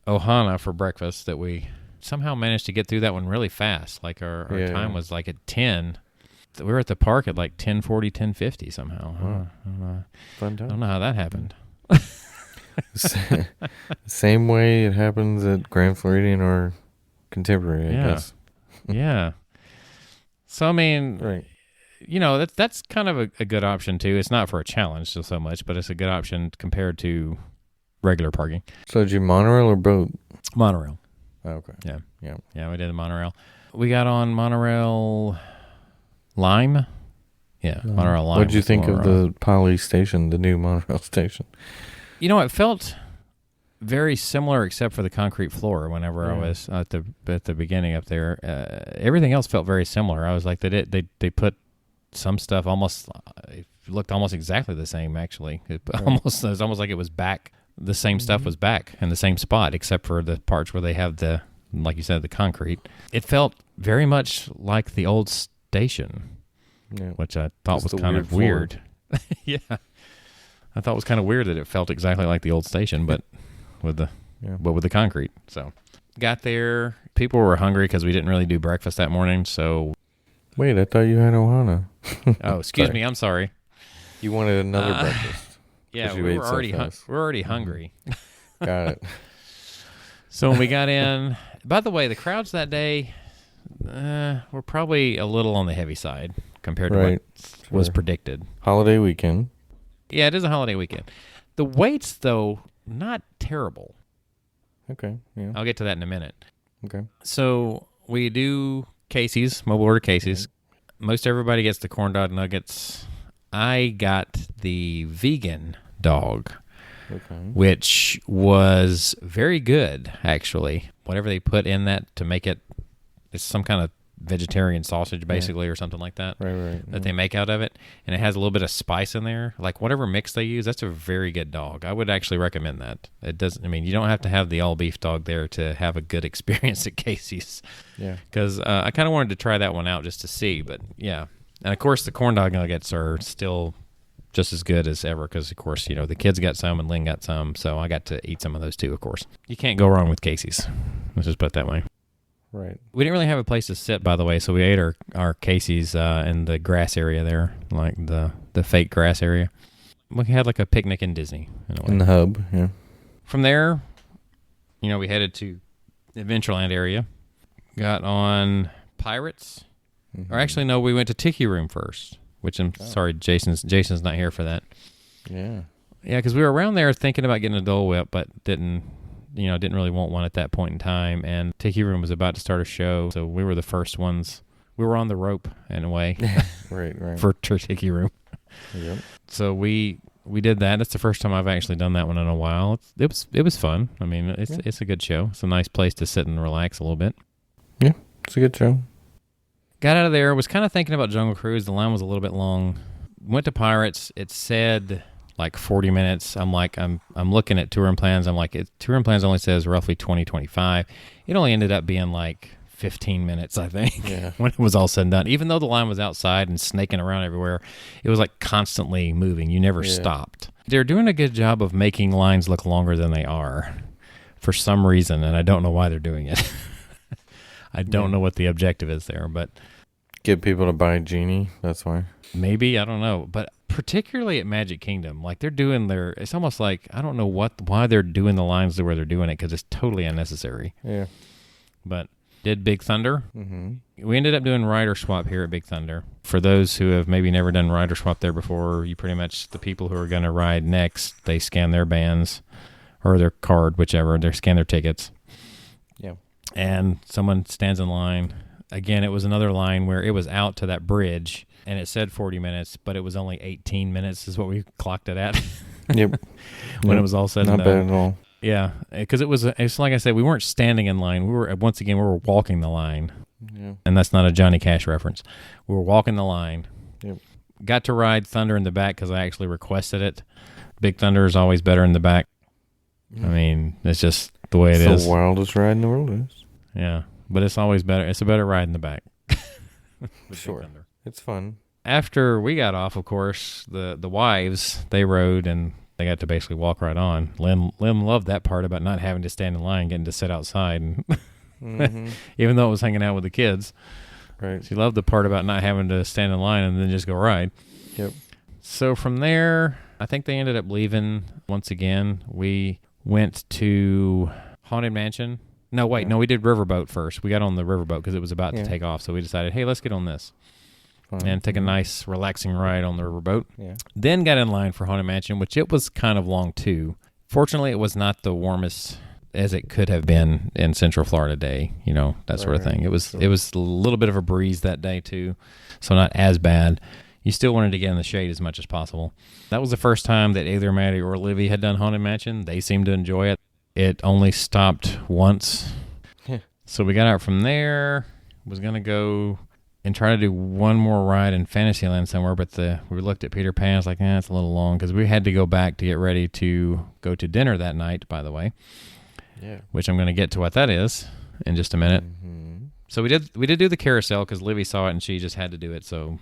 Ohana for breakfast that we somehow managed to get through that one really fast. Like our time was like at 10. We were at the park at like 10:40, 10:50 somehow. Fun time. I don't know how that happened. Same way it happens at Grand Floridian or Contemporary, I guess. Yeah. So, I mean... Right. You know, that's kind of a good option, too. It's not for a challenge so much, but it's a good option compared to regular parking. So did you monorail or boat? Monorail. Oh, okay. Yeah, we did the monorail. We got on monorail Lime. Yeah, monorail Lime. What did you think of the Poly station, the new monorail station? You know, it felt very similar except for the concrete floor whenever I was at the beginning up there. Everything else felt very similar. I was like, they put some stuff it looked almost exactly the same, actually. It was almost like it was back. The same stuff was back in the same spot, except for the parts where they have like you said, the concrete. It felt very much like the old station, which I thought was kind of weird. Yeah. I thought it was kind of weird that it felt exactly like the old station, but with the concrete. So got there. People were hungry because we didn't really do breakfast that morning, so... Wait, I thought you had Ohana. Oh, excuse me. I'm sorry. You wanted another breakfast. Yeah, we're already hungry. Got it. So when we got in, by the way, the crowds that day were probably a little on the heavy side compared to what was predicted. Holiday weekend. Yeah, it is a holiday weekend. The waits, though, not terrible. Okay, yeah. I'll get to that in a minute. Okay. So we do Casey's, mobile order Casey's. Most everybody gets the corn dog nuggets. I got the vegan dog, which was very good, actually. Whatever they put in that to make it, it's some kind of vegetarian sausage, basically, or something like that, that they make out of it. And it has a little bit of spice in there. Like whatever mix they use, that's a very good dog. I would actually recommend that. It doesn't, I mean, you don't have to have the all beef dog there to have a good experience at Casey's. Yeah. Because I kind of wanted to try that one out just to see, but yeah. And of course, the corn dog nuggets are still just as good as ever because, of course, you know, the kids got some and Lynn got some, so I got to eat some of those too, of course. You can't go wrong with Casey's. Let's just put it that way. Right. We didn't really have a place to sit, by the way, so we ate our Casey's in the grass area there, like the fake grass area. We had like a picnic in Disney. In the hub, yeah. From there, you know, we headed to the Adventureland area, got on Pirates. Or actually, no, we went to Tiki Room first, which I'm sorry, Jason's not here for that. Yeah. Yeah, because we were around there thinking about getting a Dole Whip, but didn't really want one at that point in time. And Tiki Room was about to start a show, so we were the first ones. We were on the rope in a way, right, for Tiki Room. Yep. So we did that. That's the first time I've actually done that one in a while. It was fun. I mean, it's a good show. It's a nice place to sit and relax a little bit. Yeah, it's a good show. Got out of there. Was kind of thinking about Jungle Cruise. The line was a little bit long. Went to Pirates. It said like 40 minutes. I'm like, I'm looking at touring plans. I'm like, touring plans only says roughly 20-25. It only ended up being like 15 minutes, I think, when it was all said and done. Even though the line was outside and snaking around everywhere, it was like constantly moving. You never stopped. They're doing a good job of making lines look longer than they are for some reason, and I don't know why they're doing it. I don't know what the objective is there, but get people to buy Genie. That's why. Maybe, I don't know, but particularly at Magic Kingdom, like they're doing it's almost like I don't know why they're doing the lines the way they're doing it because it's totally unnecessary. Yeah. But did Big Thunder? Mm-hmm. We ended up doing Rider Swap here at Big Thunder. For those who have maybe never done Rider Swap there before, you pretty much the people who are going to ride next, they scan their bands or their card, whichever. They scan their tickets. Yeah. And someone stands in line. Again, it was another line where it was out to that bridge, and it said 40 minutes, but it was only 18 minutes is what we clocked it at. Yep. When it was all said and done. Not bad at all. Yeah, because it's like I said, we weren't standing in line. We were walking the line. Yeah. And that's not a Johnny Cash reference. We were walking the line. Yep. Got to ride Thunder in the back because I actually requested it. Big Thunder is always better in the back. I mean, it's just the way it is. It's the wildest ride in the world is. Yeah, but it's always better. It's a better ride in the back. Sure. It's fun. After we got off, of course, the wives, they rode and they got to basically walk right on. Lynn loved that part about not having to stand in line, getting to sit outside. And even though it was hanging out with the kids. Right. She loved the part about not having to stand in line and then just go ride. Yep. So from there, I think they ended up leaving once again. We went to Haunted Mansion. No, wait. No, we did Riverboat first. We got on the Riverboat because it was about to take off. So we decided, hey, let's get on this. And take a nice, relaxing ride on the Riverboat. Yeah. Then got in line for Haunted Mansion, which it was kind of long, too. Fortunately, it was not the warmest as it could have been in Central Florida day, that sort of thing. It was a little bit of a breeze that day, too, so not as bad. You still wanted to get in the shade as much as possible. That was the first time that either Maddie or Livy had done Haunted Mansion. They seemed to enjoy it. It only stopped once. So we got out from there, was going to go and try to do one more ride in Fantasyland somewhere, but we looked at Peter Pan. I was like, it's a little long, because we had to go back to get ready to go to dinner that night, by the way. Yeah. Which I'm going to get to what that is in just a minute. Mm-hmm. So we did do the carousel because Livy saw it and she just had to do it, so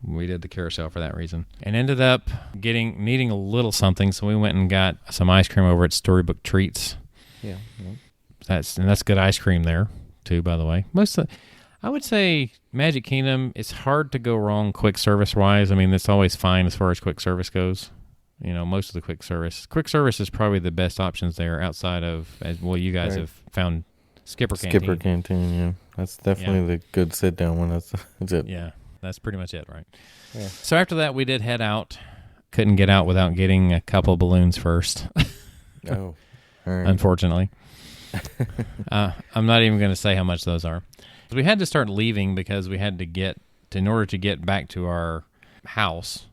we did the carousel for that reason. And ended up needing a little something, so we went and got some ice cream over at Storybook Treats. Yeah. That's good ice cream there, too, by the way. I would say Magic Kingdom, it's hard to go wrong quick service-wise. I mean, it's always fine as far as quick service goes. Most of the quick service. Quick service is probably the best options there outside of, you guys have found Skipper Canteen. Skipper Canteen, yeah. That's definitely the good sit-down one. That's it. Yeah, that's pretty much it, right? Yeah. So after that, we did head out. Couldn't get out without getting a couple balloons first. Oh, all right. Unfortunately. I'm not even going to say how much those are. We had to start leaving because we had to in order to get back to our house.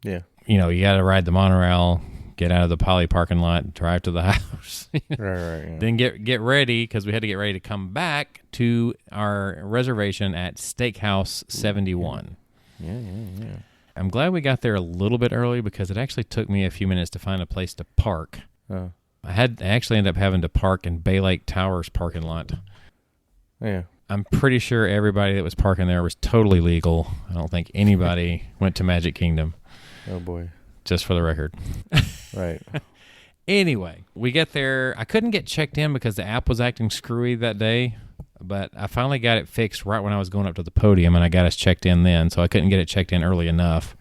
Yeah. You know, you got to ride the monorail, get out of the Poly parking lot, drive to the house. Right. Yeah. Then get ready because we had to get ready to come back to our reservation at Steakhouse 71. Yeah. I'm glad we got there a little bit early because it actually took me a few minutes to find a place to park. Oh. I actually ended up having to park in Bay Lake Towers parking lot. Yeah. I'm pretty sure everybody that was parking there was totally legal. I don't think anybody went to Magic Kingdom. Oh, boy. Just for the record. Right. Anyway, we get there. I couldn't get checked in because the app was acting screwy that day, but I finally got it fixed right when I was going up to the podium, and I got us checked in then, so I couldn't get it checked in early enough.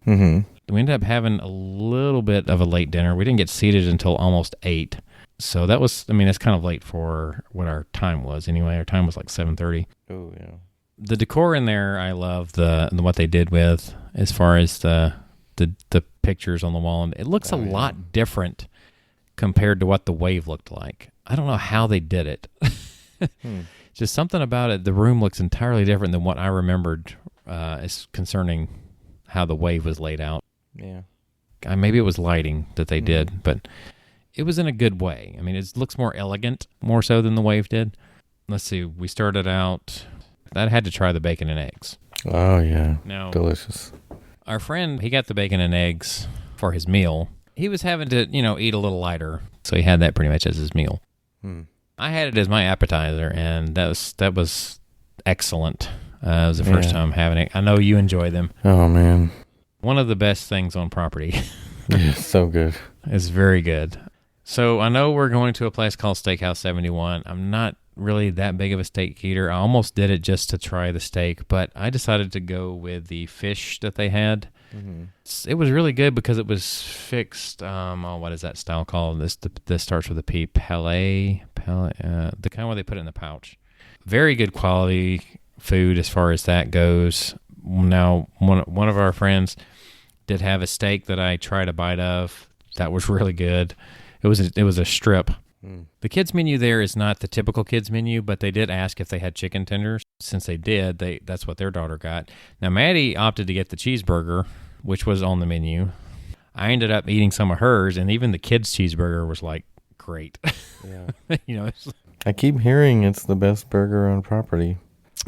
Mm-hmm. We ended up having a little bit of a late dinner. We didn't get seated until almost 8. So that was, that's kind of late for what our time was anyway. Our time was like 7:30. Oh, yeah. The decor in there, I love what they did with as far as the pictures on the wall. And it looks a lot different compared to what the Wave looked like. I don't know how they did it. Just something about it. The room looks entirely different than what I remembered as concerning how the Wave was laid out. Yeah. Maybe it was lighting that they did, but it was in a good way. It looks more elegant, more so than the Wave did. Let's see. We started out. I had to try the bacon and eggs. Oh, yeah. Now, delicious. Our friend, he got the bacon and eggs for his meal. He was having to, eat a little lighter, so he had that pretty much as his meal. I had it as my appetizer, and that was excellent. It was the first time having it. I know you enjoy them. Oh, man. One of the best things on property. Yeah, so good. It's very good. So I know we're going to a place called Steakhouse 71. I'm not really that big of a steak eater. I almost did it just to try the steak, but I decided to go with the fish that they had. It was really good because it was fixed. What is that style called? This starts with a P. Palais, the kind where they put it in the pouch. Very good quality food as far as that goes. Now, one of our friends did have a steak that I tried a bite of. That was really good. It was a strip. The kids menu there is not the typical kids menu, but they did ask if they had chicken tenders. Since they did, that's what their daughter got. Now, Maddie opted to get the cheeseburger, which was on the menu. I ended up eating some of hers, and even the kids' cheeseburger was like great. Yeah. I keep hearing it's the best burger on property.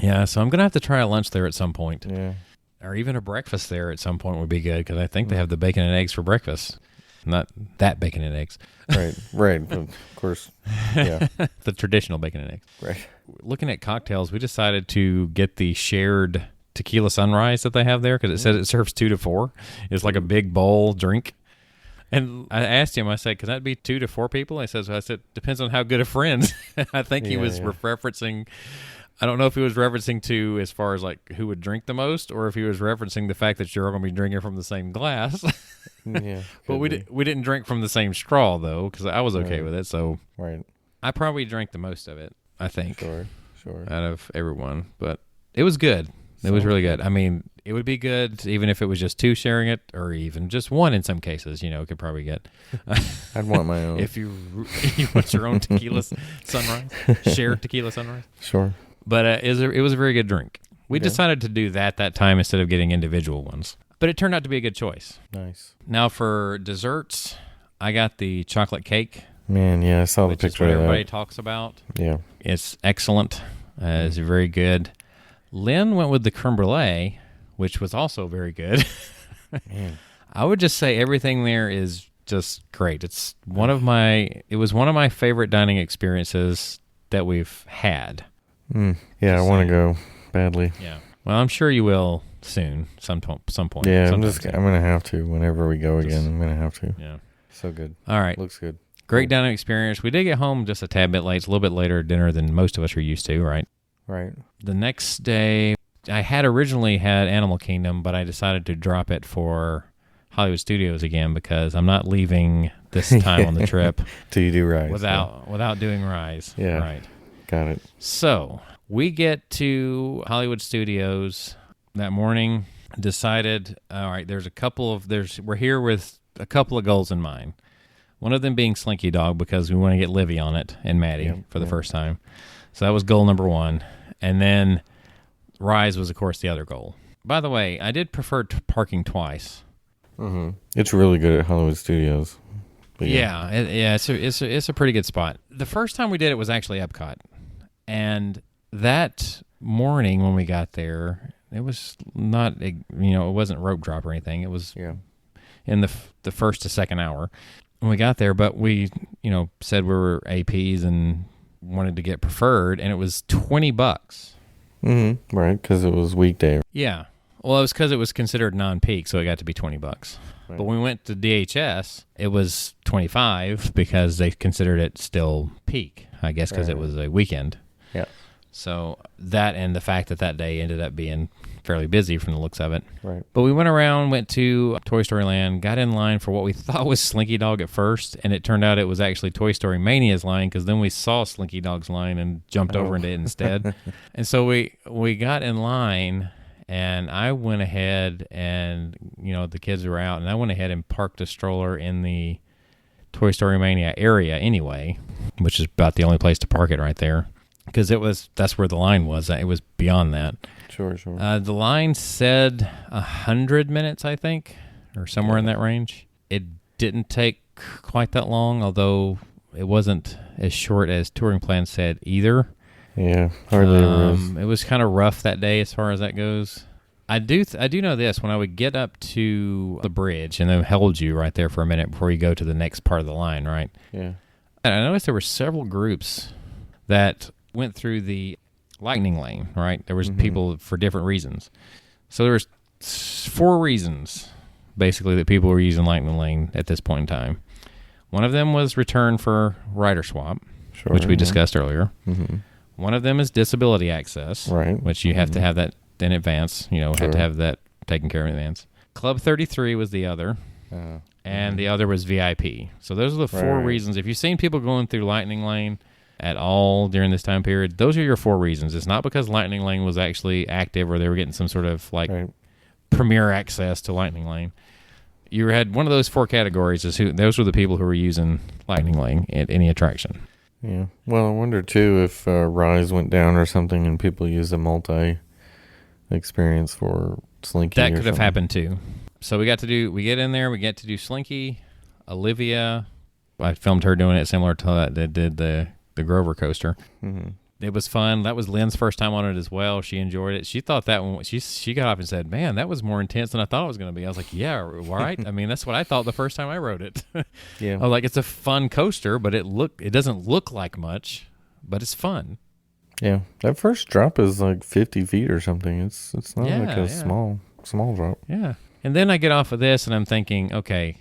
Yeah, so I'm gonna have to try a lunch there at some point. Yeah. Or even a breakfast there at some point would be good because I think they have the bacon and eggs for breakfast. Not that bacon and eggs. Right. But of course. Yeah. The traditional bacon and eggs. Right. Looking at cocktails, we decided to get the shared tequila sunrise that they have there because it says it serves 2 to 4. It's like a big bowl drink. And I asked him, I said, could that be 2 to 4 people? I said, depends on how good of friends. I think he was referencing, I don't know if he was referencing to as far as like who would drink the most or if he was referencing the fact that you're all going to be drinking from the same glass. Yeah. But we didn't drink from the same straw, though, because I was okay with it. So I probably drank the most of it, I think. Sure. Out of everyone. But it was good. It was really good. It would be good even if it was just 2 sharing it or even just 1 in some cases. Could probably get. I'd want my own. If you want your own tequila sunrise, shared tequila sunrise. Sure. But it was a very good drink. We decided to do that time instead of getting individual ones. But it turned out to be a good choice. Nice. Now for desserts, I got the chocolate cake. Man, yeah, I saw the picture of that. Everybody talks about. Yeah. It's excellent. It's very good. Lynn went with the creme brulee, which was also very good. Man. I would just say everything there is just great. It was one of my favorite dining experiences that we've had. Yeah, I want to go badly. Yeah. Well, I'm sure you will soon, some point. Yeah, I'm gonna have to whenever we go again. I'm gonna have to. Yeah. So good. All right. Looks good. Great dining experience. We did get home just a tad bit late. It's a little bit later at dinner than most of us are used to, right? Right. The next day, I had originally had Animal Kingdom, but I decided to drop it for Hollywood Studios again because I'm not leaving this time on the trip till you do Rise. Without doing Rise. Yeah. Right. Got it. So we get to Hollywood Studios that morning, decided, all right, we're here with a couple of goals in mind. One of them being Slinky Dog because we want to get Livy on it and Maddie for the first time. So that was goal number 1. And then Rise was, of course, the other goal. By the way, I did prefer parking twice. Mm-hmm. It's really good at Hollywood Studios. It's a pretty good spot. The first time we did it was actually Epcot. And that morning when we got there, it was not, it wasn't rope drop or anything. It was in the first to second hour when we got there. But we, said we were APs and wanted to get preferred, and it was $20. Mm-hmm. Right, because it was weekday. Yeah. Well, it was because it was considered non-peak, so it got to be $20. Right. But when we went to DHS, it was $25 because they considered it still peak, I guess, because it was a weekend. Yeah. So that and the fact that day ended up being fairly busy from the looks of it. Right. But we went around, went to Toy Story Land, got in line for what we thought was Slinky Dog at first, and it turned out it was actually Toy Story Mania's line because then we saw Slinky Dog's line and jumped over into it instead. And so we got in line, and I went ahead and, the kids were out, and I went ahead and parked a stroller in the Toy Story Mania area anyway, which is about the only place to park it right there. Because that's where the line was. It was beyond that. Sure. The line said 100 minutes, I think, or somewhere in that range. It didn't take quite that long, although it wasn't as short as Touring Plan said either. Yeah, hardly ever is. It was kind of rough that day as far as that goes. I do know this. When I would get up to the bridge and then held you right there for a minute before you go to the next part of the line, right? Yeah. And I noticed there were several groups that went through the Lightning Lane, right? There was people for different reasons. So there was 4 reasons, basically, that people were using Lightning Lane at this point in time. One of them was return for rider swap, which we discussed earlier. Mm-hmm. One of them is disability access, right? Which you have to have that in advance. Have to have that taken care of in advance. Club 33 was the other. And the other was VIP. So those are the 4 reasons. If you've seen people going through Lightning Lane at all during this time period, those are your 4 reasons. It's not because Lightning Lane was actually active or they were getting some sort of premier access to Lightning Lane. You had one of those 4 categories. Those were the people who were using Lightning Lane at any attraction. Yeah. Well, I wonder too if Rise went down or something and people used a multi experience for Slinky. That could have happened too. So we get in there, we get to do Slinky, Olivia. I filmed her doing it similar to that they did the Grover coaster. Mm-hmm. It was fun. That was Lynn's first time on it as well. She enjoyed it. She thought that one, she got off and said, "Man, that was more intense than I thought it was going to be." I was like, "Yeah, right." I mean, that's what I thought the first time I rode it. Yeah. I was like, it's a fun coaster, but it doesn't look like much, but it's fun. Yeah, that first drop is like 50 feet or something. It's not like a small drop. Yeah. And then I get off of this and I'm thinking, okay,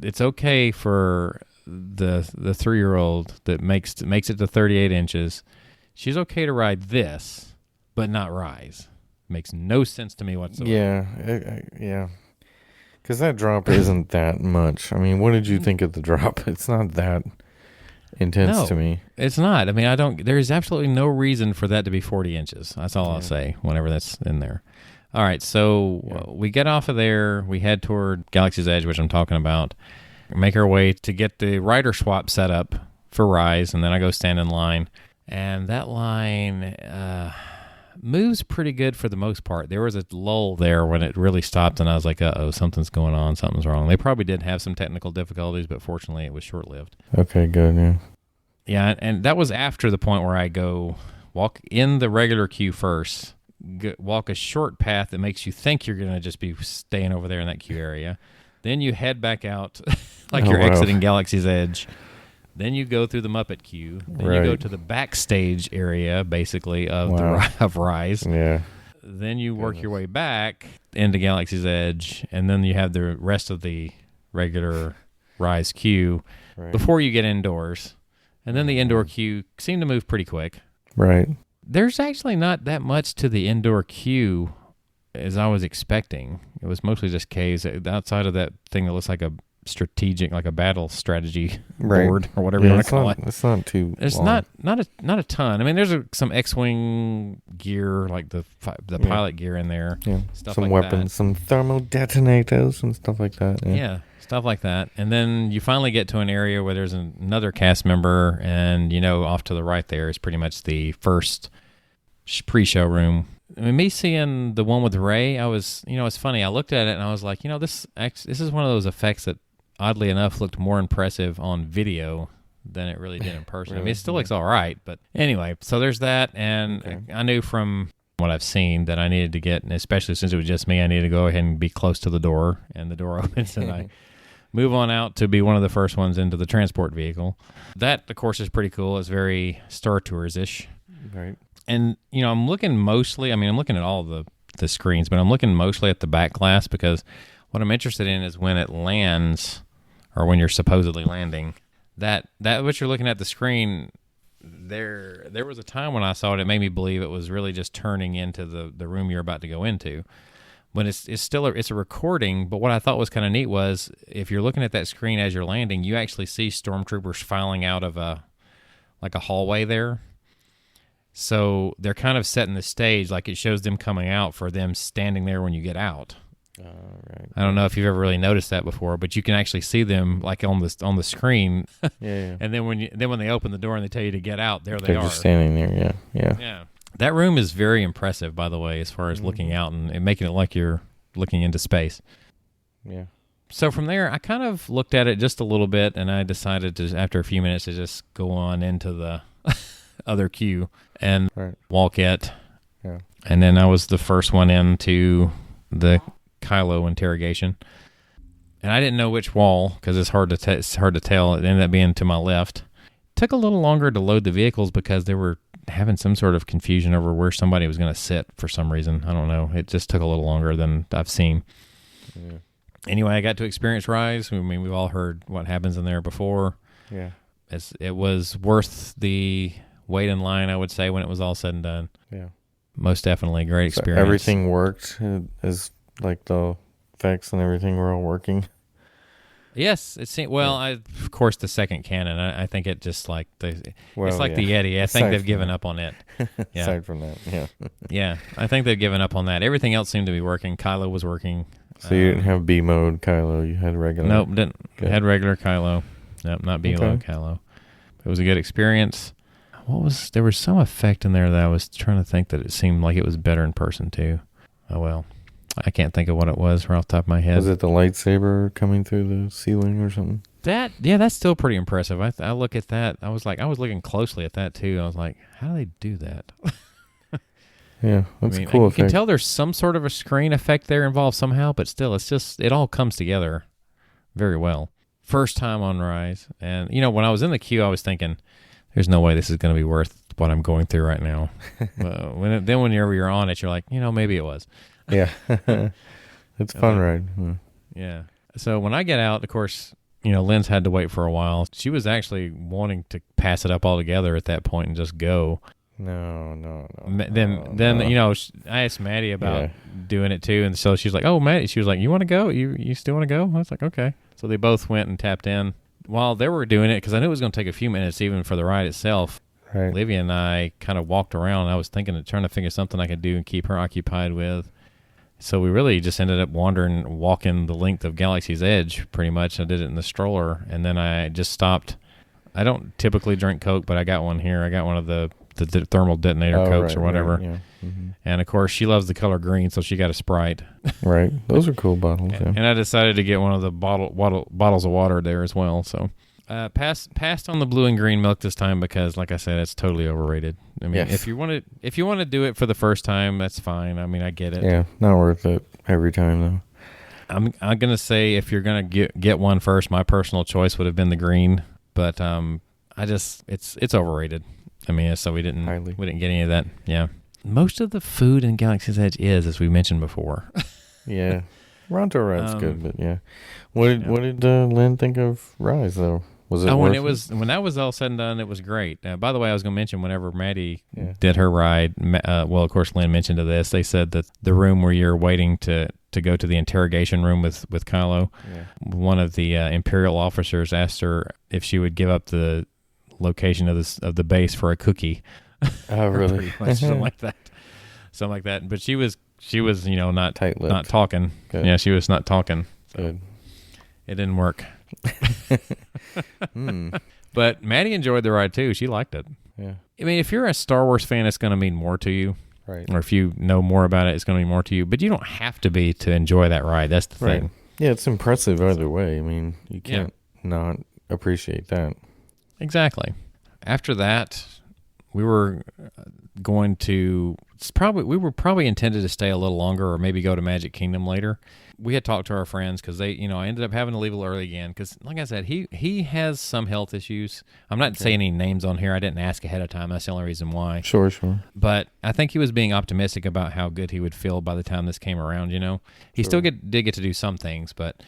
it's okay for the 3-year-old that makes it to 38 inches. She's okay to ride this, but not Rise. Makes no sense to me whatsoever. Yeah. Because that drop isn't that much. I mean, what did you think of the drop? It's not that intense to me. It's not. I mean, there's absolutely no reason for that to be 40 inches. That's all I'll say whenever that's in there. All right, so we get off of there. We head toward Galaxy's Edge, which I'm talking about. Make our way to get the rider swap set up for Rise, and then I go stand in line. And that line moves pretty good for the most part. There was a lull there when it really stopped, and I was like, uh-oh, something's going on, something's wrong. They probably did have some technical difficulties, but fortunately it was short-lived. Okay, good, yeah. Yeah, and that was after the point where I go walk in the regular queue first, walk a short path that makes you think you're going to just be staying over there in that queue area. Then you head back out like you're exiting Galaxy's Edge. Then you go through the Muppet queue. Then you go to the backstage area, basically, of Rise. Yeah. Then you work your way back into Galaxy's Edge, and then you have the rest of the regular Rise queue before you get indoors. And then the indoor queue seemed to move pretty quick. Right. There's actually not that much to the indoor queue as I was expecting. It was mostly just caves outside of that thing that looks like a strategic, like a battle strategy board or whatever you want to call it. It's not too. It's long. not a ton. I mean, there's some X-wing gear, like the pilot gear in there. Yeah, stuff some like weapons, that. some thermal detonators and stuff like that. Yeah. stuff like that. And then you finally get to an area where there's another cast member, and off to the right there is pretty much the first pre-show room. I mean, me seeing the one with Ray, I was, it's funny. I looked at it and I was like, this is one of those effects that, oddly enough, looked more impressive on video than it really did in person. Really? I mean, it still looks all right, but anyway. So there's that, and I knew from what I've seen that I needed to get, and especially since it was just me, I needed to go ahead and be close to the door, and the door opens, and I move on out to be one of the first ones into the transport vehicle. That, of course, is pretty cool. It's very Star Tours-ish. Right. And, I'm looking mostly, I'm looking at all the screens, but I'm looking mostly at the back glass, because what I'm interested in is when it lands, or when you're supposedly landing, that what you're looking at the screen, there was a time when I saw it, it made me believe it was really just turning into the room you're about to go into. But it's still it's a recording, but what I thought was kind of neat was, if you're looking at that screen as you're landing, you actually see stormtroopers filing out of a hallway there. So they're kind of setting the stage, like it shows them coming out for them standing there when you get out. Right. I don't know if you've ever really noticed that before, but you can actually see them like on the screen. Yeah. And then when they open the door and they tell you to get out, there they They're are. just standing there. Yeah. Yeah. That room is very impressive, by the way, as far as looking out and making it like you're looking into space. Yeah. So from there, I kind of looked at it just a little bit, and I decided to, after a few minutes, to just go on into the other queue and walk it. Yeah. And then I was the first one into the Kylo interrogation, and I didn't know which wall, because it's hard to tell. It ended up being to my left. Took a little longer to load the vehicles because they were having some sort of confusion over where somebody was going to sit for some reason. I don't know. It just took a little longer than I've seen. Yeah. Anyway, I got to experience Rise. I mean, we've all heard what happens in there before. Yeah. It was worth the wait in line, I would say, when it was all said and done. Yeah. Most definitely. Great experience. So everything worked as like the effects and everything were all working. Yes, it seemed well. Of course, the second canon. I think it just like it's like the Yeti. I think they've given up on it. Yeah. Aside from that, yeah. Yeah, I think they've given up on that. Everything else seemed to be working. Kylo was working. So you didn't have B mode Kylo. You had regular. Nope, didn't. Good. Had regular Kylo. Nope, not B mode Kylo. It was a good experience. There was some effect in there that I was trying to think that it seemed like it was better in person too. Oh well. I can't think of what it was right off the top of my head. Was it the lightsaber coming through the ceiling or something? That's still pretty impressive. I look at that. I was looking closely at that too. I was like, how do they do that? Yeah, that's a cool effect. You can tell there's some sort of a screen effect there involved somehow, but still, it all comes together very well. First time on Rise. And, when I was in the queue, I was thinking, there's no way this is going to be worth what I'm going through right now. Whenever you're on it, you're like, maybe it was. Yeah. It's a fun ride. Yeah. So when I get out, of course, Lynn's had to wait for a while. She was actually wanting to pass it up altogether at that point and just go. No. I asked Maddie about doing it too, and so she's like, "Oh, Maddie," she was like, "You want to go? You still want to go?" I was like, "Okay." So they both went and tapped in while they were doing it, because I knew it was going to take a few minutes even for the ride itself. Right. Olivia and I kind of walked around. I was trying to figure something I could do and keep her occupied with. So we really just ended up walking the length of Galaxy's Edge pretty much. I did it in the stroller, and then I just stopped. I don't typically drink Coke, but I got one here. I got one of the thermal detonator Cokes or whatever. Right, yeah. Mm-hmm. And, of course, she loves the color green, so she got a Sprite. Right. Those are cool bottles. And I decided to get one of the bottles of water there as well. So passed on the blue and green milk this time because, like I said, it's totally overrated. I mean, if you want to do it for the first time, that's fine. I mean, I get it. Yeah, not worth it every time though. I'm gonna say if you're gonna get one first, my personal choice would have been the green, but it's overrated. I mean, so we didn't get any of that. Yeah, most of the food in Galaxy's Edge is, as we mentioned before. Yeah, Ronto Ride's good, but yeah. What did Lynn think of Rise though? Was it when that was all said and done, it was great. By the way, I was going to mention whenever Maddie did her ride, of course, Lynn mentioned to this. They said that the room where you're waiting to go to the interrogation room with Kylo, one of the Imperial officers asked her if she would give up the location of the base for a cookie. Oh, really? Something like that. But she was not tight-lipped. not talking. Good. Yeah, she was not talking. So. Good. It didn't work. Hmm. But Maddie enjoyed the ride too. She liked it. Yeah. I mean, if you're a Star Wars fan, it's going to mean more to you. Right. Or if you know more about it, it's going to mean more to you. But you don't have to be to enjoy that ride. That's the Right. thing. Yeah, it's impressive either way. I mean, you can't not appreciate that. Exactly. After that, we were going to we were probably intended to stay a little longer or maybe go to Magic Kingdom later. We had talked to our friends because I ended up having to leave a little early again because, like I said, he has some health issues. I'm not saying any names on here. I didn't ask ahead of time. That's the only reason why. Sure. But I think he was being optimistic about how good he would feel by the time this came around, He still did get to do some things, but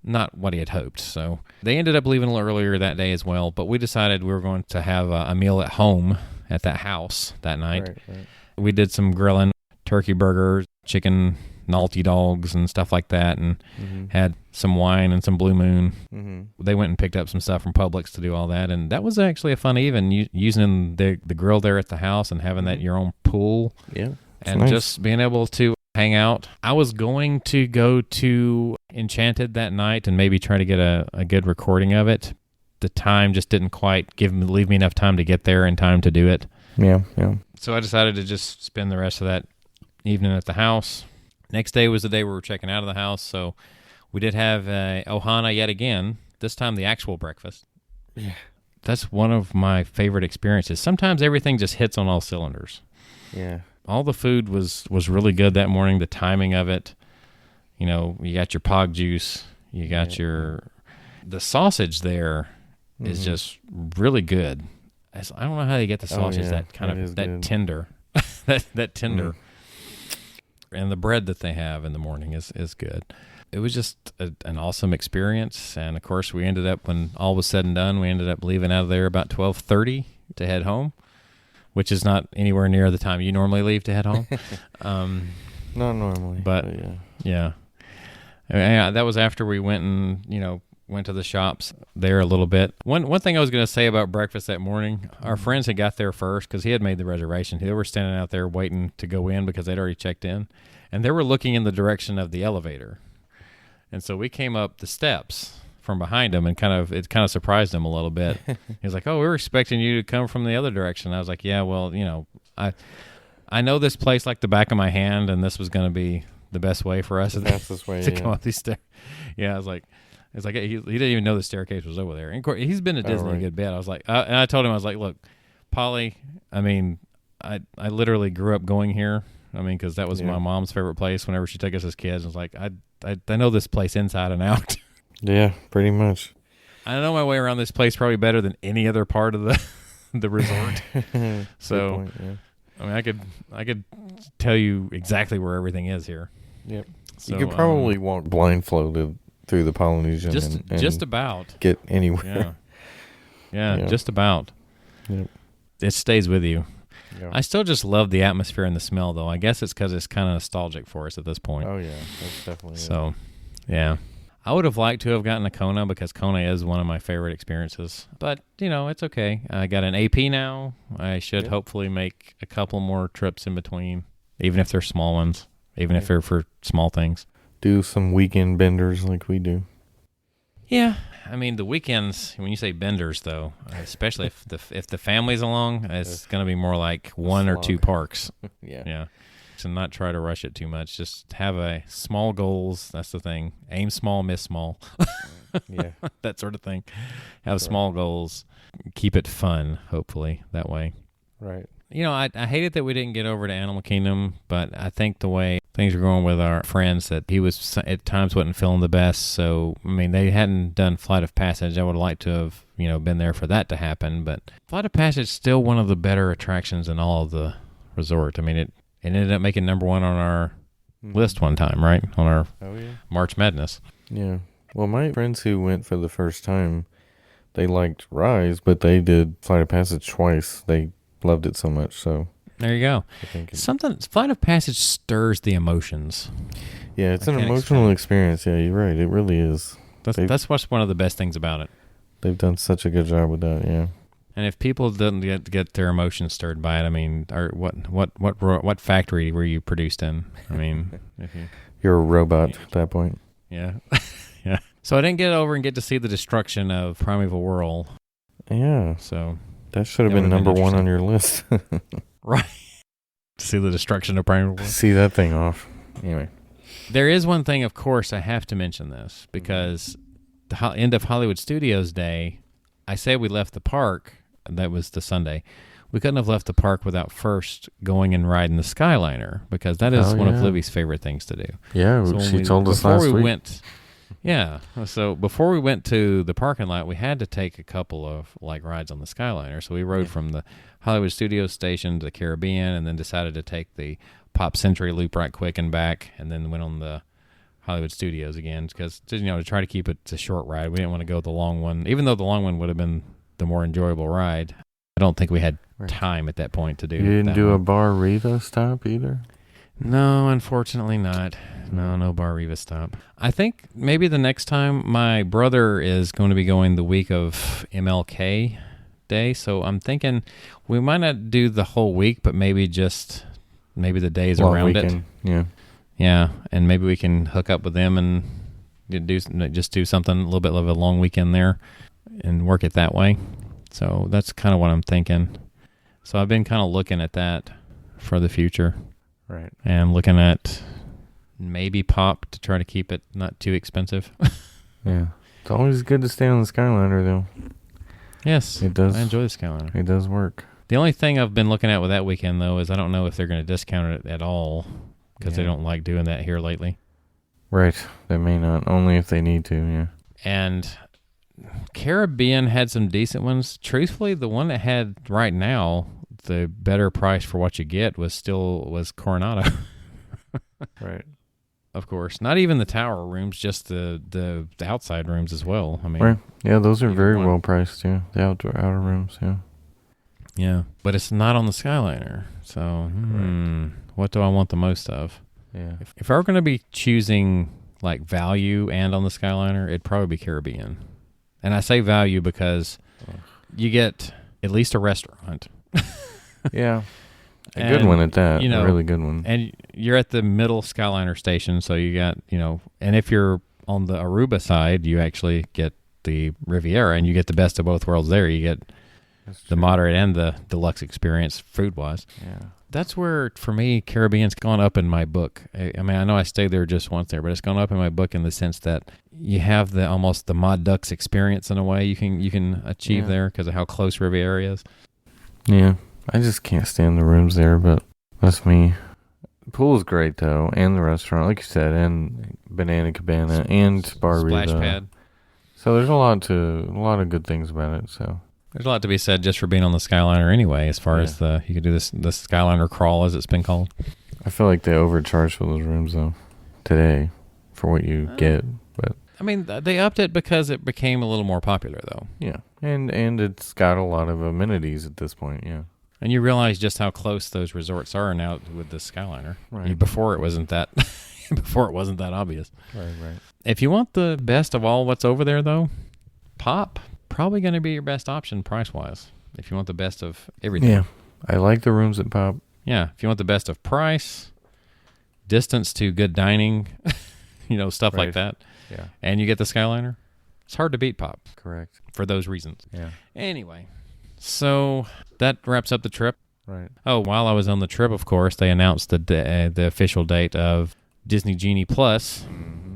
not what he had hoped. So they ended up leaving a little earlier that day as well, but we decided we were going to have a meal at home at that house that night. Right. We did some grilling, turkey burgers, chicken Nalty dogs and stuff like that, and had some wine and some Blue Moon. Mm-hmm. They went and picked up some stuff from Publix to do all that, and that was actually a fun evening, using the grill there at the house and having that your own pool. Yeah. And nice. Just being able to hang out. I was going to go to Enchanted that night and maybe try to get a good recording of it. The time just didn't quite leave me enough time to get there in time to do it. Yeah. So I decided to just spend the rest of that evening at the house. Next day was the day we were checking out of the house, so we did have Ohana yet again, this time the actual breakfast. Yeah. That's one of my favorite experiences. Sometimes everything just hits on all cylinders. Yeah. All the food was really good that morning, the timing of it. You got your pog juice, you got the sausage there is just really good. I don't know how they get the sausage that tender. that tender. And the bread that they have in the morning is good. It was just an awesome experience. And, of course, we ended up, when all was said and done, we ended up leaving out of there about 12:30 to head home, which is not anywhere near the time you normally leave to head home. Not normally. But yeah. That was after we went and, went to the shops there a little bit. One thing I was going to say about breakfast that morning, our friends had got there first because he had made the reservation. They were standing out there waiting to go in because they'd already checked in, and they were looking in the direction of the elevator. And so we came up the steps from behind him, and it kind of surprised him a little bit. He was like, "Oh, we were expecting you to come from the other direction." I was like, "Yeah, well, I know this place like the back of my hand, and this was going to be the best way for us to come up these stairs." Yeah, I was like. It's like he didn't even know the staircase was over there. And of course, he's been to Disney a good bit. I was like, and I told him, I was like, look, Polly, I mean, I literally grew up going here. I mean, because that was my mom's favorite place whenever she took us as kids. I was like, I know this place inside and out. Yeah, pretty much. I know my way around this place probably better than any other part of the resort. So, point, yeah. I mean, I could tell you exactly where everything is here. Yep. So, you could probably walk blindfolded through the Polynesian and just about get anywhere. Yeah, just about. Yep. It stays with you. Yeah. I still just love the atmosphere and the smell, though. I guess it's because it's kind of nostalgic for us at this point. Oh, yeah. That's definitely so. Yeah. I would have liked to have gotten a Kona because Kona is one of my favorite experiences. But, it's okay. I got an AP now. I should hopefully make a couple more trips in between, even if they're small ones, even if they're for small things. Do some weekend benders like we do. Yeah. I mean, the weekends, when you say benders, though, especially if the family's along, it's going to be more like one or two parks. Yeah. So not try to rush it too much. Just have small goals. That's the thing. Aim small, miss small. Yeah. That sort of thing. Have small goals. Keep it fun, hopefully, that way. Right. I hated that we didn't get over to Animal Kingdom, but I think the way things were going with our friends, that he was at times wasn't feeling the best. So, I mean, they hadn't done Flight of Passage. I would have liked to have, been there for that to happen. But Flight of Passage is still one of the better attractions in all of the resort. I mean, it ended up making number one on our list one time, right? On our March Madness. Yeah. Well, my friends who went for the first time, they liked Rise, but they did Flight of Passage twice. They loved it so much, so there you go. Flight of Passage stirs the emotions. Yeah, it's an emotional experience. Yeah, you're right. It really is. That's what's one of the best things about it. They've done such a good job with that. Yeah. And if people didn't get their emotions stirred by it, I mean, what factory were you produced in? I mean, you're a robot at that point. Yeah, yeah. So I didn't get over and get to see the destruction of Primeval Whirl. Yeah. So That should have That been would've been number one on your list. right, to see the destruction of Primeval Whirl. See that thing off. Anyway. There is one thing, of course, I have to mention this because the end of Hollywood Studios Day, I say we left the park. That was the Sunday. We couldn't have left the park without first going and riding the Skyliner because that is one of Libby's favorite things to do. Yeah, So she told us last week. So before we went to the parking lot, we had to take a couple of rides on the Skyliner. So we rode from the Hollywood Studios station to the Caribbean, and then decided to take the Pop Century loop right quick and back, and then went on the Hollywood Studios again because to try to keep it a short ride. We didn't want to go the long one, even though the long one would have been the more enjoyable ride. I don't think we had time at that point to do. You didn't do one. a Bar Riva stop either? No, unfortunately not. No Bar Riva stop. I think maybe the next time my brother is going to be going the week of MLK Day, so I'm thinking we might not do the whole week, but maybe the days Long around weekend. it. Yeah, and maybe we can hook up with them and do something a little bit of a long weekend there and work it that way. So that's kind of what I'm thinking. So I've been kind of looking at that for the future. Right. And looking at maybe Pop to try to keep it not too expensive. Yeah. It's always good to stay on the Skyliner, though. Yes. It does. I enjoy the Skyliner. It does work. The only thing I've been looking at with that weekend, though, is I don't know if they're going to discount it at all because they don't like doing that here lately. Right. They may not. Only if they need to, yeah. And Caribbean had some decent ones. Truthfully, the one that had right now the better price for what you get was Coronado. Right. Of course, not even the tower rooms, just the outside rooms as well. I mean, Right. Yeah, those are very one. well priced, yeah. The outer rooms, yeah. Yeah, but it's not on the Skyliner. So, what do I want the most of? Yeah. If I were going to be choosing value and on the Skyliner, it'd probably be Caribbean. And I say value because you get at least a restaurant. Yeah. A good one at that. A really good one. And you're at the middle Skyliner station, so you got, and if you're on the Aruba side, you actually get the Riviera, and you get the best of both worlds there. You get the moderate and the deluxe experience food-wise. Yeah. That's where, for me, Caribbean's gone up in my book. I mean, I know I stayed there just once there, but it's gone up in my book in the sense that you have almost the Mod Ducks experience in a way you can achieve there because of how close Riviera is. Yeah. I just can't stand the rooms there, but that's me. The pool is great, though, and the restaurant, like you said, and Banana Cabana, and Bar Riva. Splash pad. So there's a lot of good things about it, so. There's a lot to be said just for being on the Skyliner anyway, as far as you could do the Skyliner crawl, as it's been called. I feel like they overcharged for those rooms, though, today, for what you get, but. I mean, they upped it because it became a little more popular, though. Yeah, and it's got a lot of amenities at this point, yeah. And you realize just how close those resorts are now with the Skyliner. Right. Before it wasn't that obvious. Right. If you want the best of all what's over there, though, Pop, probably going to be your best option price-wise. If you want the best of everything. Yeah, I like the rooms at Pop. Yeah, if you want the best of price, distance to good dining, stuff like that. Yeah. And you get the Skyliner, it's hard to beat Pop. Correct. For those reasons. Yeah. Anyway, so that wraps up the trip. Right. Oh, while I was on the trip, of course, they announced the official date of Disney Genie Plus. Mm-hmm.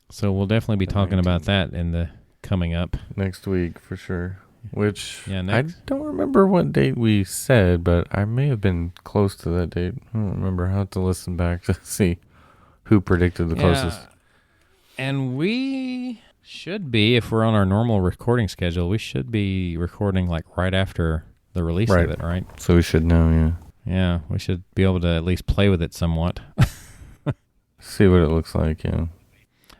So we'll definitely be talking about that in the coming up. Next week, for sure. Which, I don't remember what date we said, but I may have been close to that date. I don't remember. I'll have to listen back to see who predicted the closest. And we should be, if we're on our normal recording schedule, we should be recording right after the release of it, right? So we should know, yeah. Yeah, we should be able to at least play with it somewhat. See what it looks like, yeah.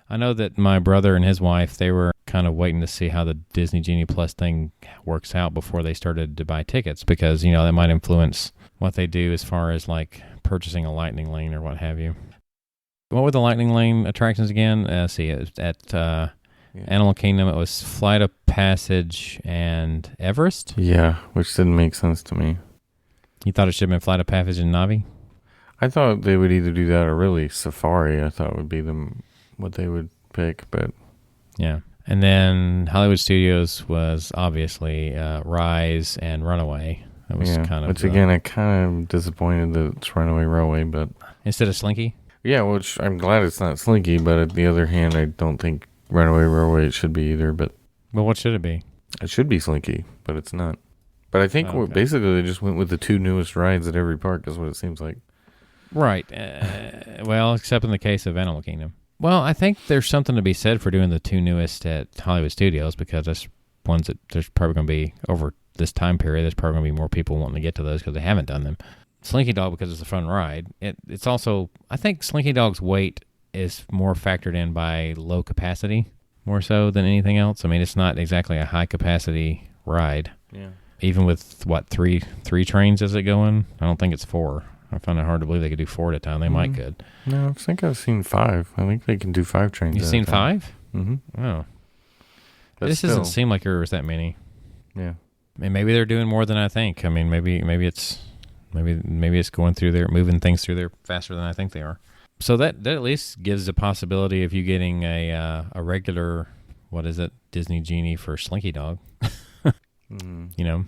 I know that my brother and his wife, they were kind of waiting to see how the Disney Genie Plus thing works out before they started to buy tickets because, that might influence what they do as far as purchasing a Lightning Lane or what have you. What were the Lightning Lane attractions again? See, at Animal Kingdom, it was Flight of Passage and Everest? Yeah, which didn't make sense to me. You thought it should have been Flight of Passage and Navi? I thought they would either do that or really Safari. I thought would be what they would pick, but Yeah. And then Hollywood Studios was obviously Rise and Runaway. That was kind of... Which, again, I kind of disappointed that it's Runaway Railway, but... Instead of Slinky? Yeah, which I'm glad it's not Slinky, but on the other hand, I don't think Runaway Railway it should be either, but... Well, what should it be? It should be Slinky, but it's not. But I think basically they just went with the 2 newest rides at every park is what it seems like. Right. Well, except in the case of Animal Kingdom. Well, I think there's something to be said for doing the 2 newest at Hollywood Studios because that's ones that there's probably going to be, over this time period, there's probably going to be more people wanting to get to those because they haven't done them. Slinky Dog, because it's a fun ride. It's also, I think Slinky Dog's weight is more factored in by low capacity, more so than anything else. I mean, it's not exactly a high capacity ride. Yeah. Even with, three trains is it going? I don't think it's 4. I find it hard to believe they could do 4 at a time. They might could. No, I think I've seen 5. I think they can do 5 trains. You've seen 5? Mm-hmm. Oh. This doesn't seem like there was that many. Yeah. And maybe they're doing more than I think. I mean, maybe it's going through there, moving things through there faster than I think they are. So that at least gives the possibility of you getting a regular, what is it, Disney Genie for Slinky Dog. You know,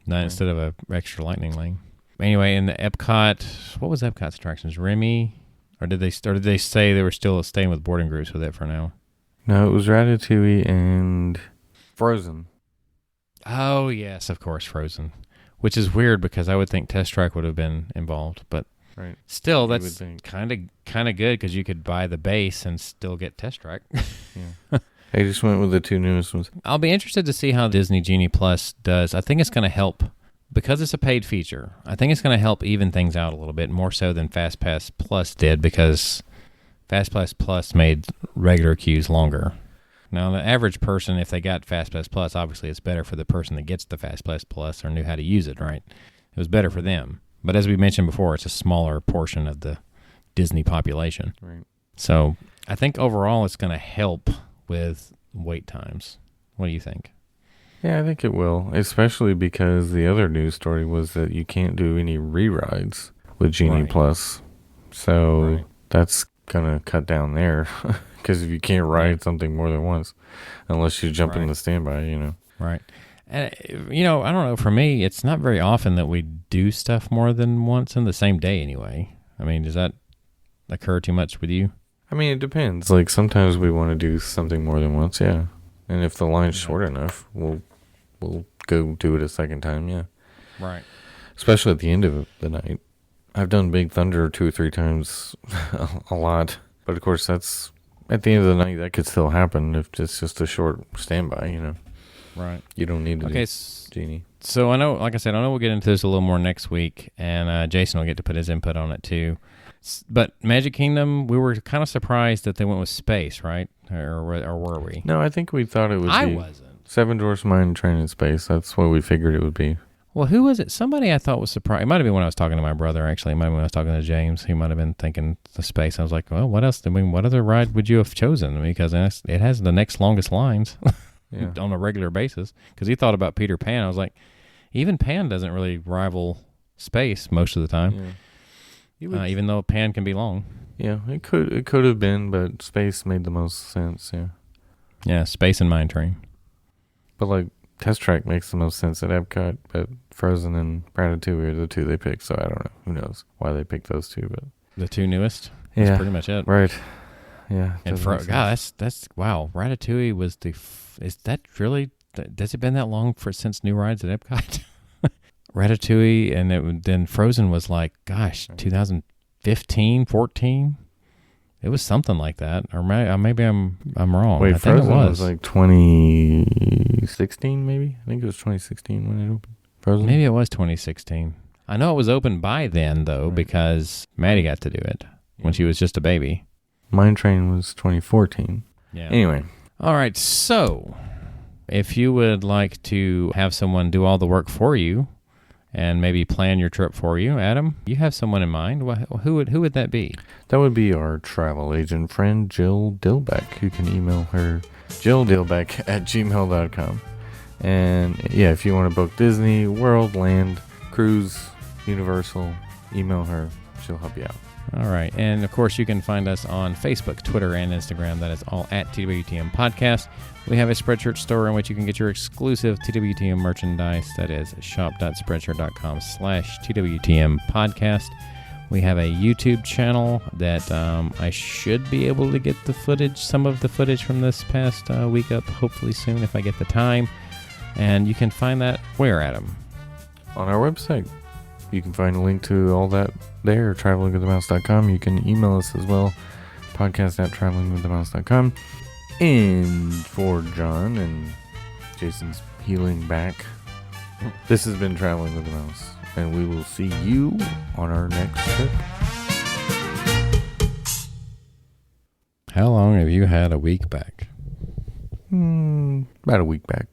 not instead of a extra lightning lane. Anyway, in the Epcot, what was Epcot's attractions? Remy, or did they say they were still staying with boarding groups with it for now? No, it was Ratatouille and Frozen. Oh yes, of course, Frozen. Which is weird because I would think Test Track would have been involved, but still, that's kind of good because you could buy the base and still get Test Track. Yeah. They just went with the 2 newest ones. I'll be interested to see how Disney Genie Plus does. I think it's going to help because it's a paid feature. I think it's going to help even things out a little bit more so than FastPass Plus did because FastPass Plus made regular queues longer. Now, the average person, if they got FastPass Plus, obviously it's better for the person that gets the FastPass Plus or knew how to use it, right? It was better for them. But as we mentioned before, it's a smaller portion of the Disney population. Right. So I think overall it's going to help with wait times. What do you think? Yeah, I think it will, especially because the other news story was that you can't do any re-rides with Genie Plus. So that's going to cut down there because if you can't ride something more than once, unless you jump in the standby, you know. Right. And, you know, I don't know. For me, it's not very often that we do stuff more than once in the same day anyway. I mean, does that occur too much with you? I mean, it depends. Like, sometimes we want to do something more than once, yeah. And if the line's short enough, we'll go do it a second time, yeah. Right. Especially at the end of the night. I've done Big Thunder 2 or 3 times a lot. But, of course, that's... At the end of the night, that could still happen if it's just a short standby, you know. Right. You don't need to do Genie. So I know, like I said, I know we'll get into this a little more next week, and Jason will get to put his input on it too. But Magic Kingdom, we were kind of surprised that they went with space, right? Or were we? No, I think we thought it would be. I wasn't. Seven Dwarfs Mine Train in Space. That's what we figured it would be. Well, who was it? Somebody I thought was surprised. It might have been when I was talking to my brother, actually. It might have been when I was talking to James. He might have been thinking the space. I was like, well, what else? I mean, what other ride would you have chosen? Because it has the next longest lines on a regular basis. Because he thought about Peter Pan. I was like, even Pan doesn't really rival space most of the time. Yeah. Even though Pan can be long. Yeah, it could have been, but space made the most sense, yeah. Yeah, space and Mine Train. But like Test Track makes the most sense at Epcot, but Frozen and Ratatouille are the 2 they picked, so I don't know. Who knows why they picked those 2, but the 2 newest? That's pretty much it. Right. Yeah. And that's wow. Ratatouille was is that really, has it been that long since new rides at Epcot? Ratatouille, and then Frozen was like, gosh, 2015, 14? It was something like that. Or maybe I'm wrong. Wait, I think Frozen it was like 2016 maybe? I think it was 2016 when it opened. Frozen? Maybe it was 2016. I know it was open by then, though, because Maddie got to do it when she was just a baby. Mine Train was 2014. Yeah. Anyway. All right, so if you would like to have someone do all the work for you and maybe plan your trip for you, Adam, you have someone in mind. Who would that be? That would be our travel agent friend, Jill Dilbeck. You can email her, jilldilbeck@gmail.com. And yeah, if you want to book Disney, World, Land, Cruise, Universal, email her. She'll help you out. All right. And, of course, you can find us on Facebook, Twitter, and Instagram. That is all at TWTM Podcast. We have a Spreadshirt store in which you can get your exclusive TWTM merchandise. That is shop.spreadshirt.com/TWTM Podcast. We have a YouTube channel that I should be able to get the footage, some of the footage from this past week up, hopefully soon if I get the time. And you can find that where, Adam? On our website. You can find a link to all that there, travelingwiththemouse.com. You can email us as well, podcast@travelingwiththemouse.com. And for John and Jason's healing back, this has been Traveling with the Mouse, and we will see you on our next trip. How long have you had a week back? About a week back.